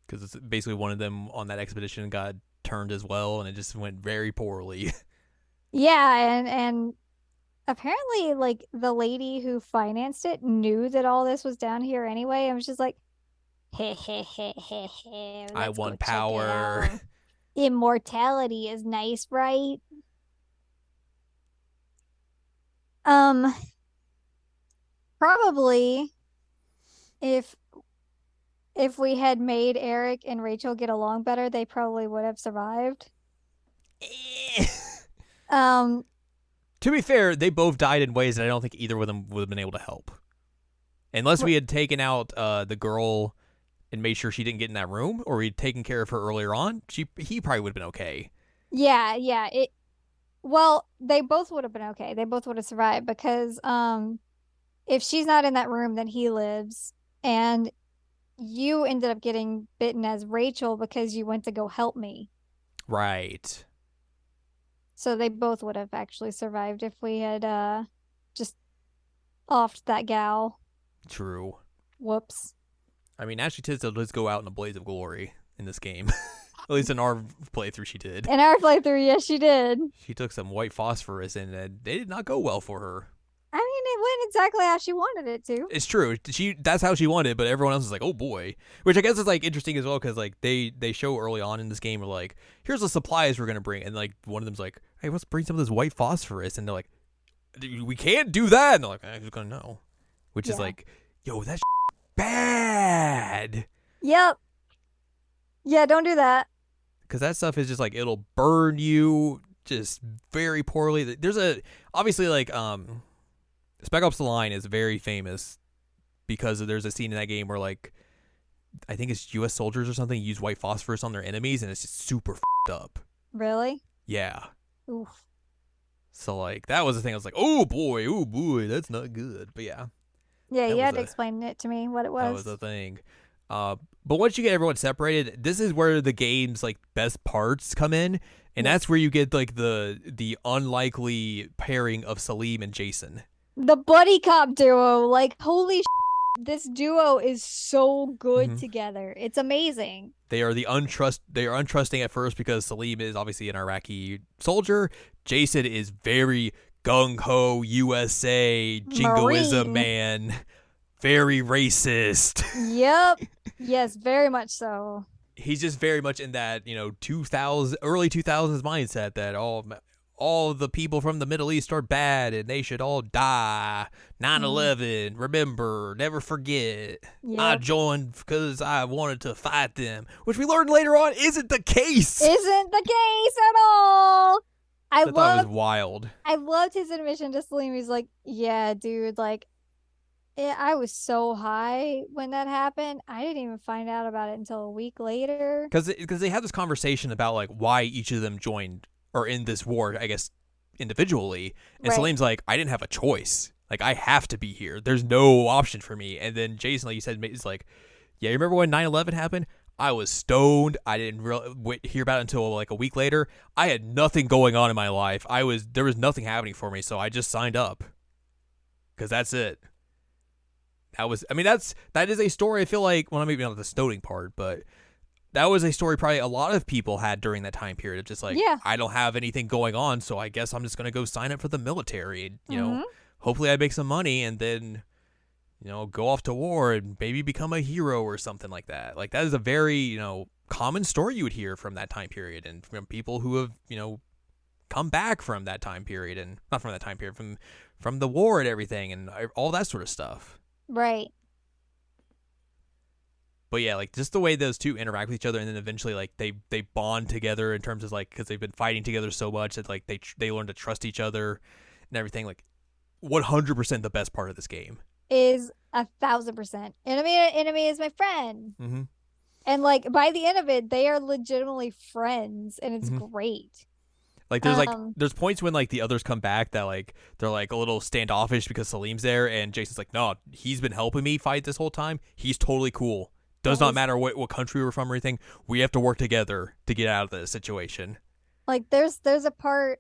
because it's basically one of them on that expedition got turned as well, and it just went very poorly. Yeah, and apparently like the lady who financed it knew that all this was down here anyway and was just like, hey, hey, hey, hey, hey, I let's go want check it power. out. Immortality is nice, right? Um, probably if we had made Eric and Rachel get along better, they probably would have survived. Um, To be fair, they both died in ways that I don't think either of them would have been able to help. Unless we had taken out the girl and made sure she didn't get in that room, or we'd taken care of her earlier on, he probably would have been okay. yeah, yeah. Well, they both would have been okay. They both would have survived because if she's not in that room, then he lives. And you ended up getting bitten as Rachel because you went to go help me. Right. So they both would have actually survived if we had just offed that gal. True. Whoops. I mean, Ashley Tisdale does go out in a blaze of glory in this game. At least in our playthrough, she did. In our playthrough, yes, she did. She took some white phosphorus, and they did not go well for her. I mean, it went exactly how she wanted it to. It's true. That's how she wanted it, but everyone else is like, oh boy. Which I guess is like interesting as well because like they show early on in this game are like, here's the supplies we're gonna bring, and like one of them's like, hey, let's bring some of this white phosphorus, and they're like, we can't do that, and they're like, I'm just gonna know, which is Yeah. like, yo, that's bad. Yep. Yeah, don't do that. Because that stuff is just like it'll burn you just very poorly. There's obviously like Spec Ops: The Line is very famous because there's a scene in that game where like I think it's U.S. soldiers or something use white phosphorus on their enemies and it's just super f***ed up. Really? Yeah. Oof. So like that was the thing. I was like, oh boy, that's not good. But yeah, Yeah, that you was had to explain it to me what it that was. was the thing. But once you get everyone separated, this is where the game's like best parts come in, and Yes. that's where you get like the unlikely pairing of Salim and Jason. The buddy cop duo, like holy this duo is so good Mhm. together. It's amazing. They are untrusting at first because Salim is obviously an Iraqi soldier. Jason is very gung ho USA jingoism Marine. man, very racist. Yep. Yes, very much so. He's just very much in that early 2000s mindset that all the people from the Middle East are bad and they should all die. 9/11, remember, never forget. I Yep. joined because I wanted to fight them, which we learned later on isn't the case. Isn't the case at all. I thought it was wild. I loved his admission to Salim. He's like, yeah, dude, like I was so high when that happened. I didn't even find out about it until a week later. Because they had this conversation about like why each of them joined or in this war, I guess, individually. And Right. Salim's like, I didn't have a choice. Like, I have to be here. There's no option for me. And then Jason, like you said, is like, yeah, you remember when 9/11 happened? I was stoned. I didn't really hear about it until like a week later. I had nothing going on in my life. There was nothing happening for me, so I just signed up. Because that's it. That is a story I feel like, well, maybe not the stoning part, but that was a story probably a lot of people had during that time period of just like, Yeah. I don't have anything going on, so I guess I'm just going to go sign up for the military. Mhm. Hopefully I make some money and then, go off to war and maybe become a hero or something like that. Like that is a very, common story you would hear from that time period and from people who have, come back from that time period and not from that time period, from the war and everything and all that sort of stuff. Right. But yeah, like just the way those two interact with each other, and then eventually like they bond together in terms of like because they've been fighting together so much that like they learn to trust each other and everything. Like 100% the best part of this game. Is 1,000%. Enemy is my friend. Mm-hmm. And like by the end of it, they are legitimately friends, and it's Mm-hmm. great. Like there's points when like the others come back that like they're like a little standoffish because Salim's there, and Jason's like, no, he's been helping me fight this whole time. He's totally cool. Does not matter what country we're from or anything. We have to work together to get out of this situation. Like there's a part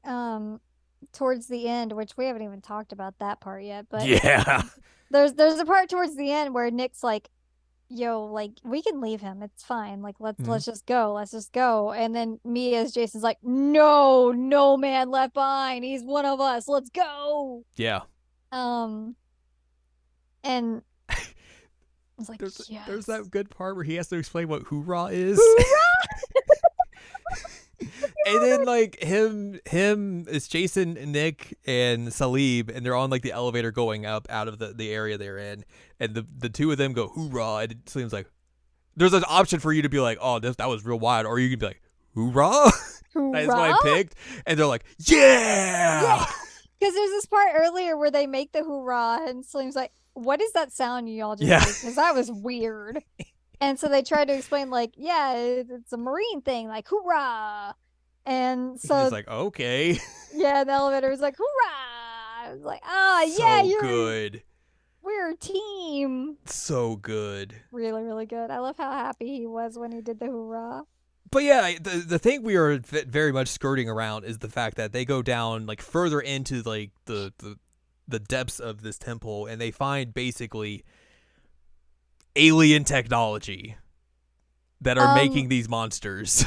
towards the end, which we haven't even talked about that part yet, but yeah, there's a part towards the end where Nick's like, yo, like we can leave him, it's fine, like let's just go, and then me as Jason's like, no man left behind, he's one of us, let's go. Yeah. And I was like, there's yes. there's that good part where he has to explain what hoorah is. Hoorah! And then like him it's Jason, Nick, and Salib, and they're on like the elevator going up out of the area they're in, and the two of them go hoorah, and it seems like there's an option for you to be like, oh, that was real wild, or you can be like hoorah. That's what I picked, and they're like, yeah. Because there's this part earlier where they make the hoorah, and Salim's like, what is that sound you all just made? Because that was weird. And so they tried to explain, like, yeah, it's a Marine thing, like, hoorah. And so he's like, okay. Yeah, the elevator was like, hoorah. I was like, you're good. We're a team. So good. Really, really good. I love how happy he was when he did the hoorah. But yeah, the thing we are very much skirting around is the fact that they go down like further into like the depths of this temple, and they find basically alien technology that are making these monsters.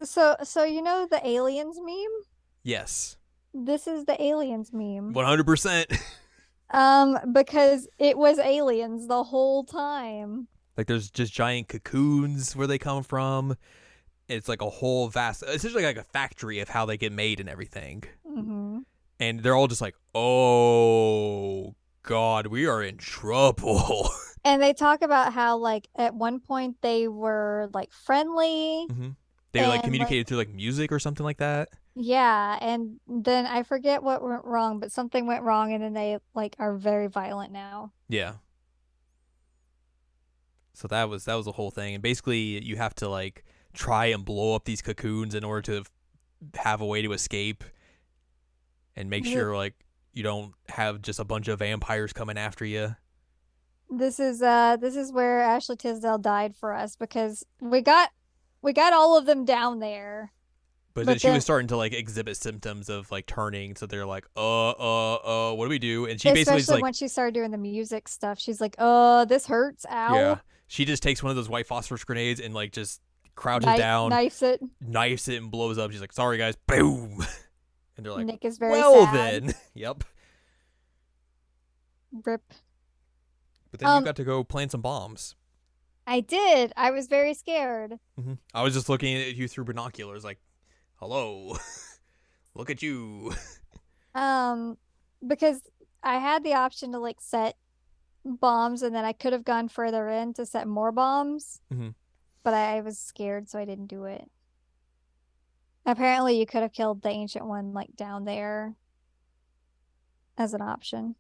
So you know the aliens meme? Yes. This is the aliens meme. 100%. Because it was aliens the whole time. Like there's just giant cocoons where they come from. It's like a whole vast, essentially like a factory of how they get made and everything. Mm-hmm. And they're all just like, oh God, we are in trouble. And they talk about how like at one point they were like friendly. Mm-hmm. They like communicated through like music or something like that. Yeah, and then I forget what went wrong, but something went wrong, and then they like are very violent now. Yeah. So that was a whole thing, and basically you have to like try and blow up these cocoons in order to have a way to escape, and make sure like you don't have just a bunch of vampires coming after you. This is where Ashley Tisdale died for us, because we got all of them down there. But then she was starting to like exhibit symptoms of like turning, so they're like, what do we do? And she basically especially like, when she started doing the music stuff, she's like, this hurts, ow. Yeah. She just takes one of those white phosphorus grenades and like just crouches down, knifes it, and blows up. She's like, sorry guys, boom. And they're like, Nick is very sad. Then. Yep. Rip. But then you got to go plant some bombs. I did. I was very scared. Mm-hmm. I was just looking at you through binoculars like, hello. Look at you. Because I had the option to like set bombs, and then I could have gone further in to set more bombs. Mm-hmm. But I was scared, so I didn't do it. Apparently you could have killed the ancient one like down there as an option.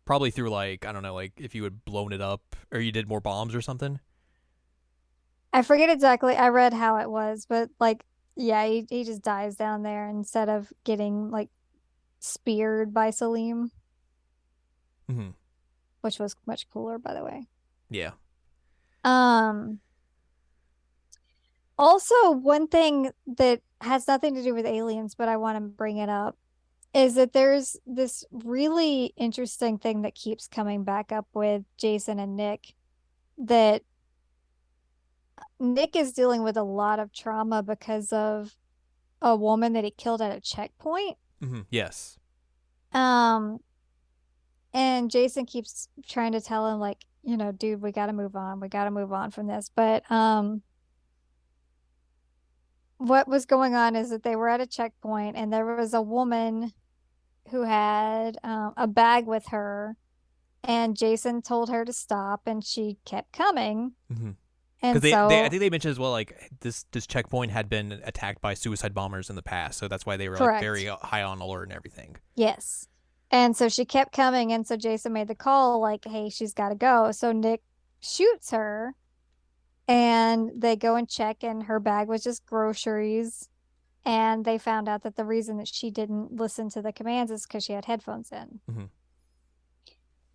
Probably through like, I don't know, like if you had blown it up or you did more bombs or something. I forget exactly. I read how it was, but like, yeah, he just dies down there instead of getting like speared by Salim. Mm-hmm. Which was much cooler, by the way. Yeah. Also, one thing that has nothing to do with aliens, but I want to bring it up, is that there's this really interesting thing that keeps coming back up with Jason and Nick, that Nick is dealing with a lot of trauma because of a woman that he killed at a checkpoint. Mm-hmm. Yes. And Jason keeps trying to tell him, like, you know, dude, we got to move on. We got to move on from this. But what was going on is that they were at a checkpoint, and there was a woman who had a bag with her, and Jason told her to stop, and she kept coming. Mm-hmm. And Because they I so, think they mentioned as well like this checkpoint had been attacked by suicide bombers in the past, so that's why they were like very correct. high on alert and everything. Yes. And so she kept coming, and so Jason made the call, like, hey, she's got to go. So Nick shoots her, and they go and check, and her bag was just groceries. And they found out that the reason that she didn't listen to the commands is because she had headphones in. Mm-hmm.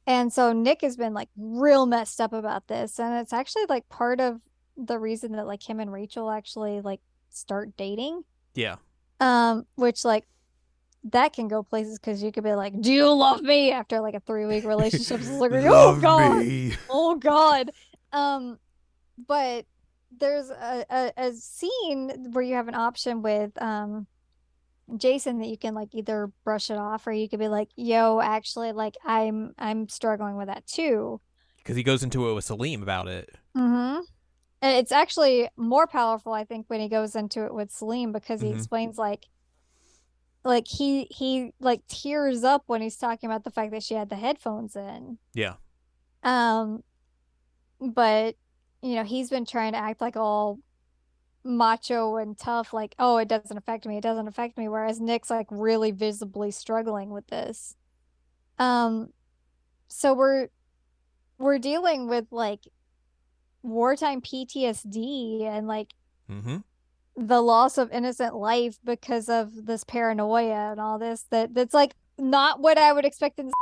And so Nick has been like real messed up about this. And it's actually like part of the reason that like him and Rachel actually like start dating. Yeah. Which like that can go places because you could be like, do you love me after like a 3 week relationship? It's like, oh Love God. me. Oh God. Um, but there's a scene where you have an option with Jason that you can like either brush it off or you could be like, yo, actually like I'm struggling with that too. Because he goes into it with Salim about it. Mm-hmm. And it's actually more powerful, I think, when he goes into it with Salim because he Mm-hmm. explains like he like tears up when he's talking about the fact that she had the headphones in. Yeah. Um, but you know, he's been trying to act like all macho and tough, like, oh, it doesn't affect me, it doesn't affect me, whereas Nick's like really visibly struggling with this. Um, so we're dealing with like wartime PTSD and like Mm-hmm. the loss of innocent life because of this paranoia and all this that's like not what I would expect in this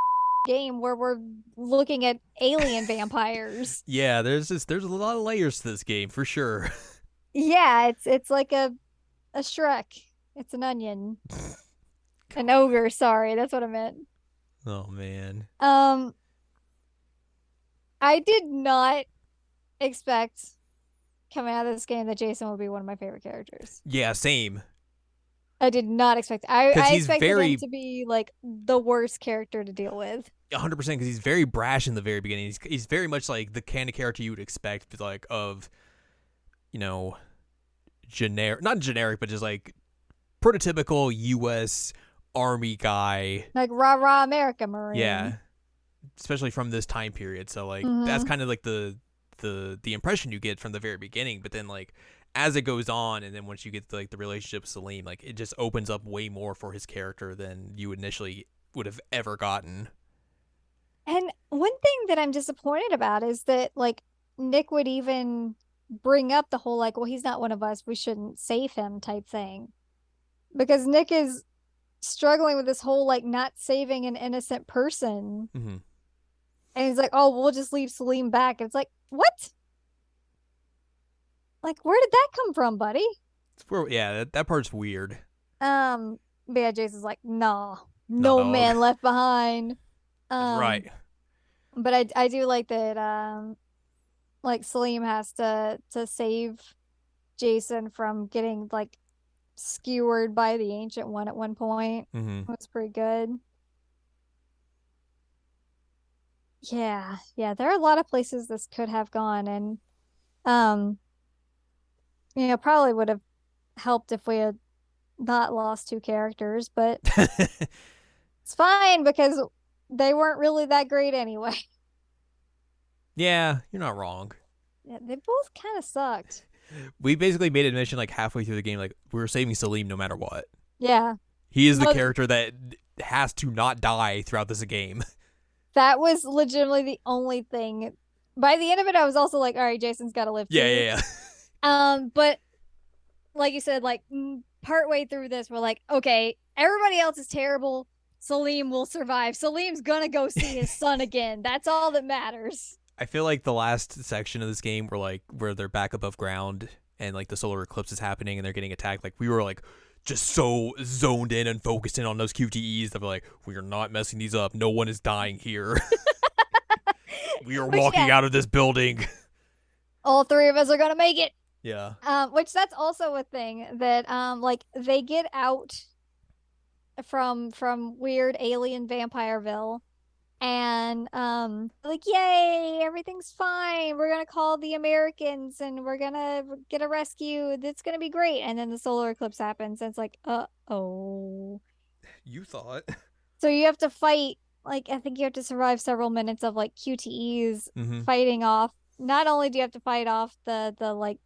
game where we're looking at alien vampires. Yeah, there's a lot of layers to this game for sure. Yeah, it's like a Shrek. It's an onion. An ogre, sorry, that's what I meant. Oh man. Um, I did not expect coming out of this game that Jason would be one of my favorite characters. Yeah, same. I did not expect. Because I he's expected him very to be like the worst character to deal with. 100% because he's very brash in the very beginning. He's very much like the kind of character you would expect, like of you know generic, not generic, but just like prototypical U.S. Army guy. Like rah rah America Yeah, Marine. especially from this time period. So like that's Mm-hmm. kind of like the impression you get from the very beginning. But then like as it goes on, and then once you get to, like the relationship with Salim, like it just opens up way more for his character than you initially would have ever gotten. And one thing that I'm disappointed about is that like Nick would even bring up the whole like, well, he's not one of us, we shouldn't save him type thing. Because Nick is struggling with this whole like not saving an innocent person. Mm-hmm. And he's like, oh, we'll just leave Salim back. And it's like, what? Like, where did that come from, buddy? Yeah, that part's weird. Um, but yeah, Jason's like, nah, Nah, no dog. man left behind. That's Um, right. but I do like that like Salim has to save Jason from getting like skewered by the Ancient One at one point. Mm-hmm. It was pretty good. Yeah, yeah, there are a lot of places this could have gone, and um, you know, probably would have helped if we had not lost two characters, but it's fine because they weren't really that great anyway. Yeah, you're not wrong. Yeah, they both kind of sucked. We basically made an admission like halfway through the game, like we were saving Salim no matter what. Yeah. He is the No, character that has to not die throughout this game. that was legitimately the only thing. By the end of it, I was also like, all right, Jason's got to live Yeah, too. yeah, yeah. But like you said, like part way through this, we're like, okay, everybody else is terrible. Salim will survive. Salim's gonna go see his son again. That's all that matters. I feel like the last section of this game where they're back above ground and like the solar eclipse is happening and they're getting attacked, like we were like just so zoned in and focused in on those QTEs that we're like, we are not messing these up. No one is dying here. We are Which walking yeah, out of this building. all three of us are gonna make it. Yeah. Which that's also a thing that like they get out from weird alien Vampireville and like yay, everything's fine. We're gonna call the Americans and we're gonna get a rescue. It's gonna be great. And then the solar eclipse happens and it's like, oh. You thought. So you have to fight, like, I think you have to survive several minutes of like QTEs Mm-hmm. fighting off. Not only do you have to fight off the like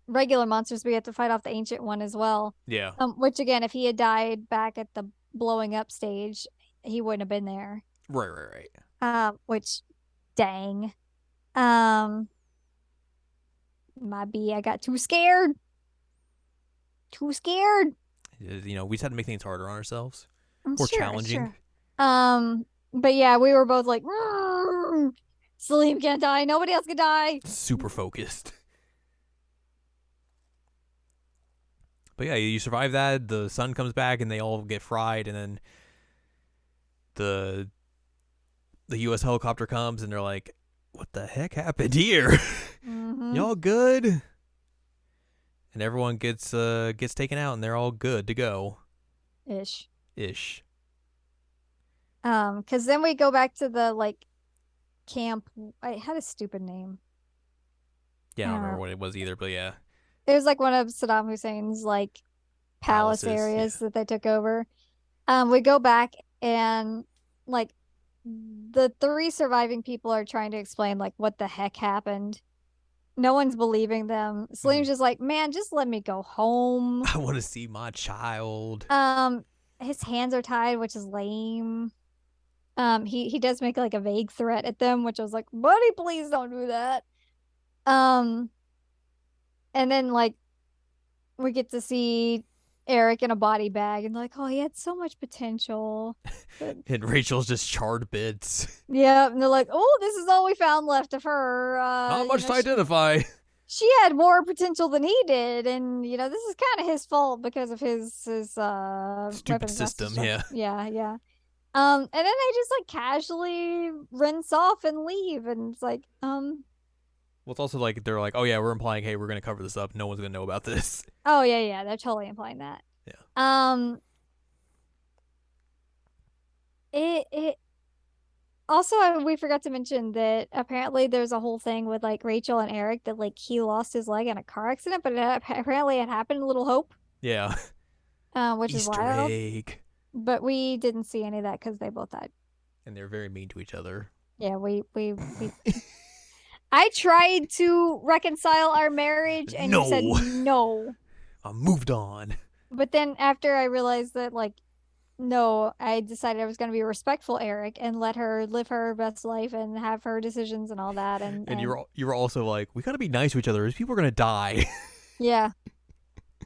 regular monsters, but you have to fight off the ancient one as well. Yeah. Which again, if he had died back at the blowing up stage, he wouldn't have been there. Right, right, right. Which dang. Um, I got too scared. Too scared. We just had to make things harder on ourselves. More Sure, challenging. sure. But yeah, we were both like, Salim can't die. Nobody else can die. Super focused. But yeah, you survive that. The sun comes back, and they all get fried, and then the U.S. helicopter comes, and they're like, "What the heck happened here? Y'all good?" And everyone gets taken out, and they're all good to go. Ish. Because then we go back to the like camp. I had a stupid name. Yeah, I don't remember what it was either, but yeah, It was like one of Saddam Hussein's like palace palaces. areas Yeah. that they took over. We go back and like the three surviving people are trying to explain like what the heck happened. No one's believing them. Salim's just like, man, just let me go home. I want to see my child. His hands are tied, which is lame. He does make like a vague threat at them, which I was like, buddy, please don't do that. Um, and then like we get to see Eric in a body bag and like, oh, he had so much potential. But And Rachel's just charred bits. yeah, and they're like, oh, this is all we found left of her. Not much to identify. She had more potential than he did, and this is kind of his fault because of his Stupid weapons of mass system, destruction. yeah. Yeah. And then they just like casually rinse off and leave, and it's like, Well, it's also like they're like, oh yeah, we're implying, hey, we're gonna cover this up. No one's gonna know about this. oh yeah, they're totally implying that. Yeah. It also, we forgot to mention that apparently there's a whole thing with like Rachel and Eric that like he lost his leg in a car accident, but apparently it happened in Little Hope, Yeah. which is Easter wild. egg. But we didn't see any of that because they both died. And they're very mean to each other. Yeah, we I tried to reconcile our marriage and you said no. I moved on. But then after I realized that like no, I decided I was going to be a respectful Eric and let her live her best life and have her decisions and all that. And you were also like, we gotta be nice to each other. People are gonna die. Yeah.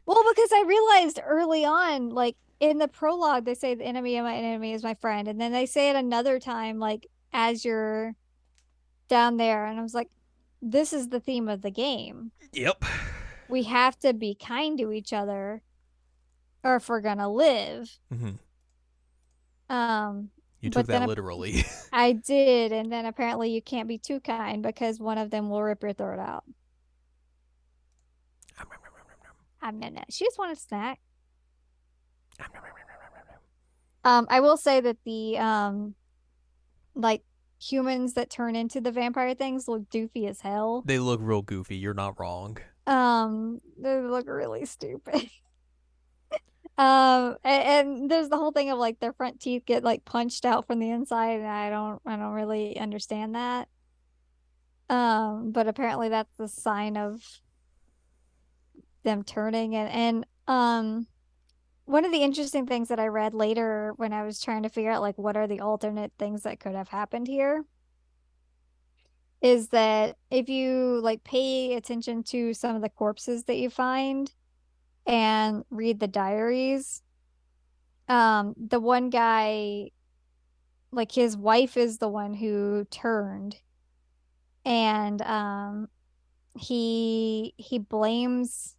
Well, because I realized early on, like in the prologue, they say the enemy of my enemy is my friend, and then they say it another time, like as you're down there, and I was like, this is the theme of the game. Yep. We have to be kind to each other, or if we're gonna live. Mm-hmm. Um, You took that literally. I did, and then apparently you can't be too kind because one of them will rip your throat out. No. She just wanted a snack. I will say that the like humans that turn into the vampire things look doofy as hell. They look real goofy. You're not wrong. They look really stupid. And there's the whole thing of like their front teeth get like punched out from the inside, and I don't really understand that. But apparently that's the sign of them turning, and one of the interesting things that I read later when I was trying to figure out like what are the alternate things that could have happened here is that if you like pay attention to some of the corpses that you find and read the diaries, the one guy, like his wife is the one who turned, and he blames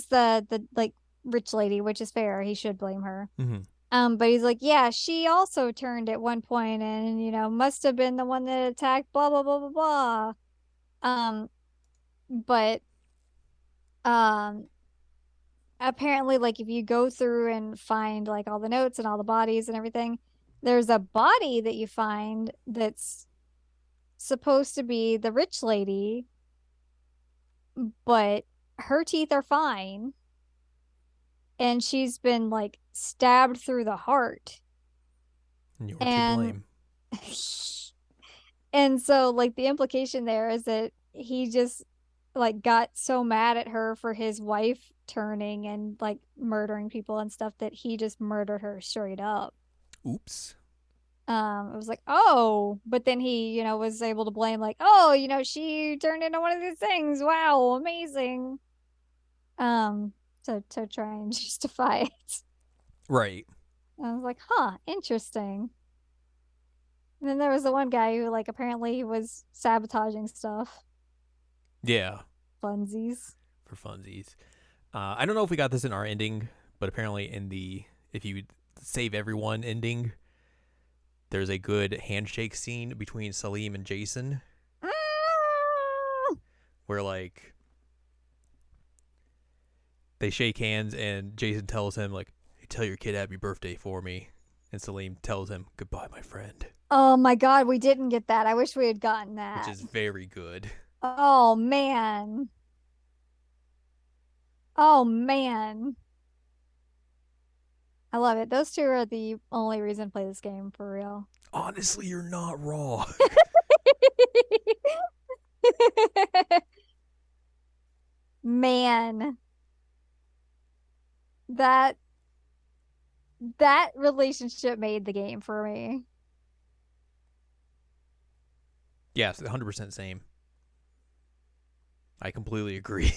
the like rich lady, which is fair. He should blame her. But he's like, yeah, she also turned at one point, and must have been the one that attacked. Blah blah blah blah blah. But apparently, like if you go through and find like all the notes and all the bodies and everything, there's a body that you find that's supposed to be the rich lady, but her teeth are fine. and she's been like stabbed through the heart. And you're to And blame. and so like the implication there is that he just like got so mad at her for his wife turning and like murdering people and stuff that he just murdered her straight up. Oops. It was like, oh, but then he, was able to blame like, oh, she turned into one of these things. Wow, amazing. Um, to try and justify it. Right. I was like, huh, interesting. And then there was the one guy who like apparently was sabotaging stuff. Yeah. Funsies. For funsies. I don't know if we got this in our ending, but apparently in the if you save everyone ending, there's a good handshake scene between Salim and Jason Ah! where like they shake hands and Jason tells him like, hey, tell your kid happy birthday for me. And Salim tells him, goodbye, my friend. Oh my God, we didn't get that. I wish we had gotten Which that. is very good. Oh man. Oh man. I love it. Those two are the only reason to play this game for real. Honestly, you're not wrong. Man, that that relationship made the game for me. Yes, 100% same. I completely agree.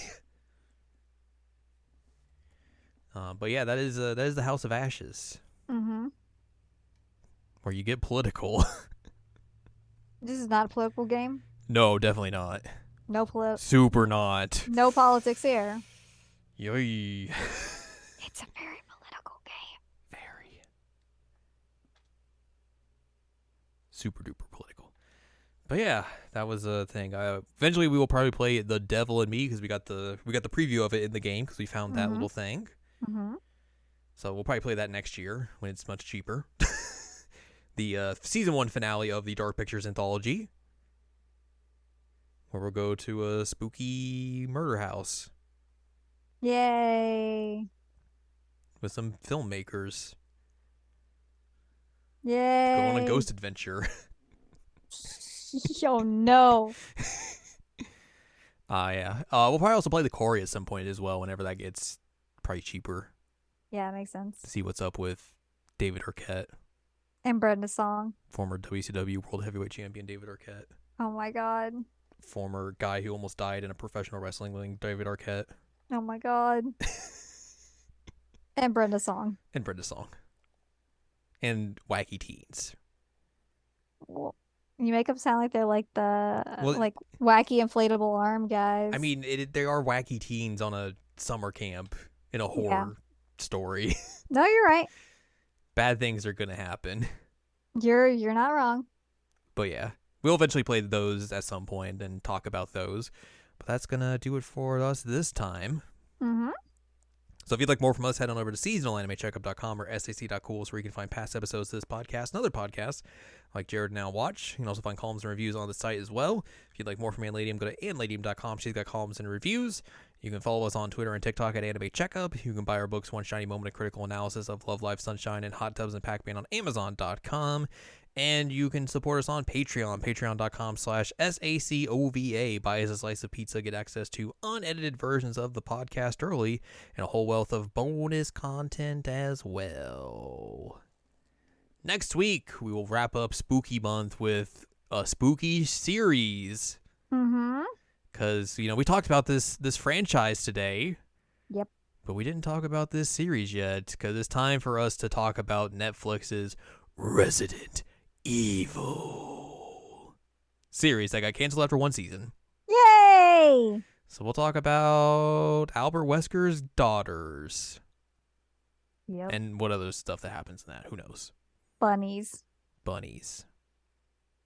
But yeah, that is the House of Ashes, Mm-hmm. where you get political. This is not a political game. No, definitely not. No Super not. no politics here. Yoy. It's a very political game. Very. Super duper political. But yeah, that was a thing. Eventually, we will probably play The Devil and Me because we got the preview of it in the game because we found that Mm-hmm. little thing. Mm-hmm. So we'll probably play that next year when it's much cheaper. The season 1 finale of the Dark Pictures Anthology, where we'll go to a spooky murder house Yay. with some filmmakers. Yay. Go on a ghost adventure. Oh no. Yeah. We'll probably also play the Quarry at some point as well, whenever that gets probably cheaper. Yeah, makes sense. To see what's up with David Arquette, And Brenda's song. former WCW World Heavyweight Champion David Arquette, Oh my God. former guy who almost died in a professional wrestling ring, David Arquette, Oh my God. And Brenda's song. and Brenda Song, and Wacky Teens. Well, you make them sound like they're like the Well, like wacky inflatable arm guys. I mean, they are wacky teens on a summer camp in a horror story. No, you're right. Bad things are gonna happen. You're not wrong. But yeah, we'll eventually play those at some point and talk about those. But that's gonna do it for us this time. Mm-hmm. So if you'd like more from us, head on over to seasonalanimecheckup.com or sac.cool where you can find past episodes of this podcast and other podcasts like Jared Now Watch. You can also find columns and reviews on the site as well. If you'd like more from Anladium, go to anladium.com. She's got columns and reviews. You can follow us on Twitter and TikTok at Anime Checkup. You can buy our books, One Shiny Moment, a critical analysis of Love, Life, Sunshine, and Hot Tubs and Pac-Man on Amazon.com. And you can support us on Patreon, patreon.com/SACOVA. Buy us a slice of pizza, get access to unedited versions of the podcast early, and a whole wealth of bonus content as well. Next week, we will wrap up Spooky Month with a spooky series. Mm-hmm. Because, we talked about this franchise today. Yep. But we didn't talk about this series yet, because it's time for us to talk about Netflix's Resident Evil series that got canceled after one season. Yay! So we'll talk about Albert Wesker's daughters. Yep. And what other stuff that happens in that. Who knows? Bunnies. Bunnies.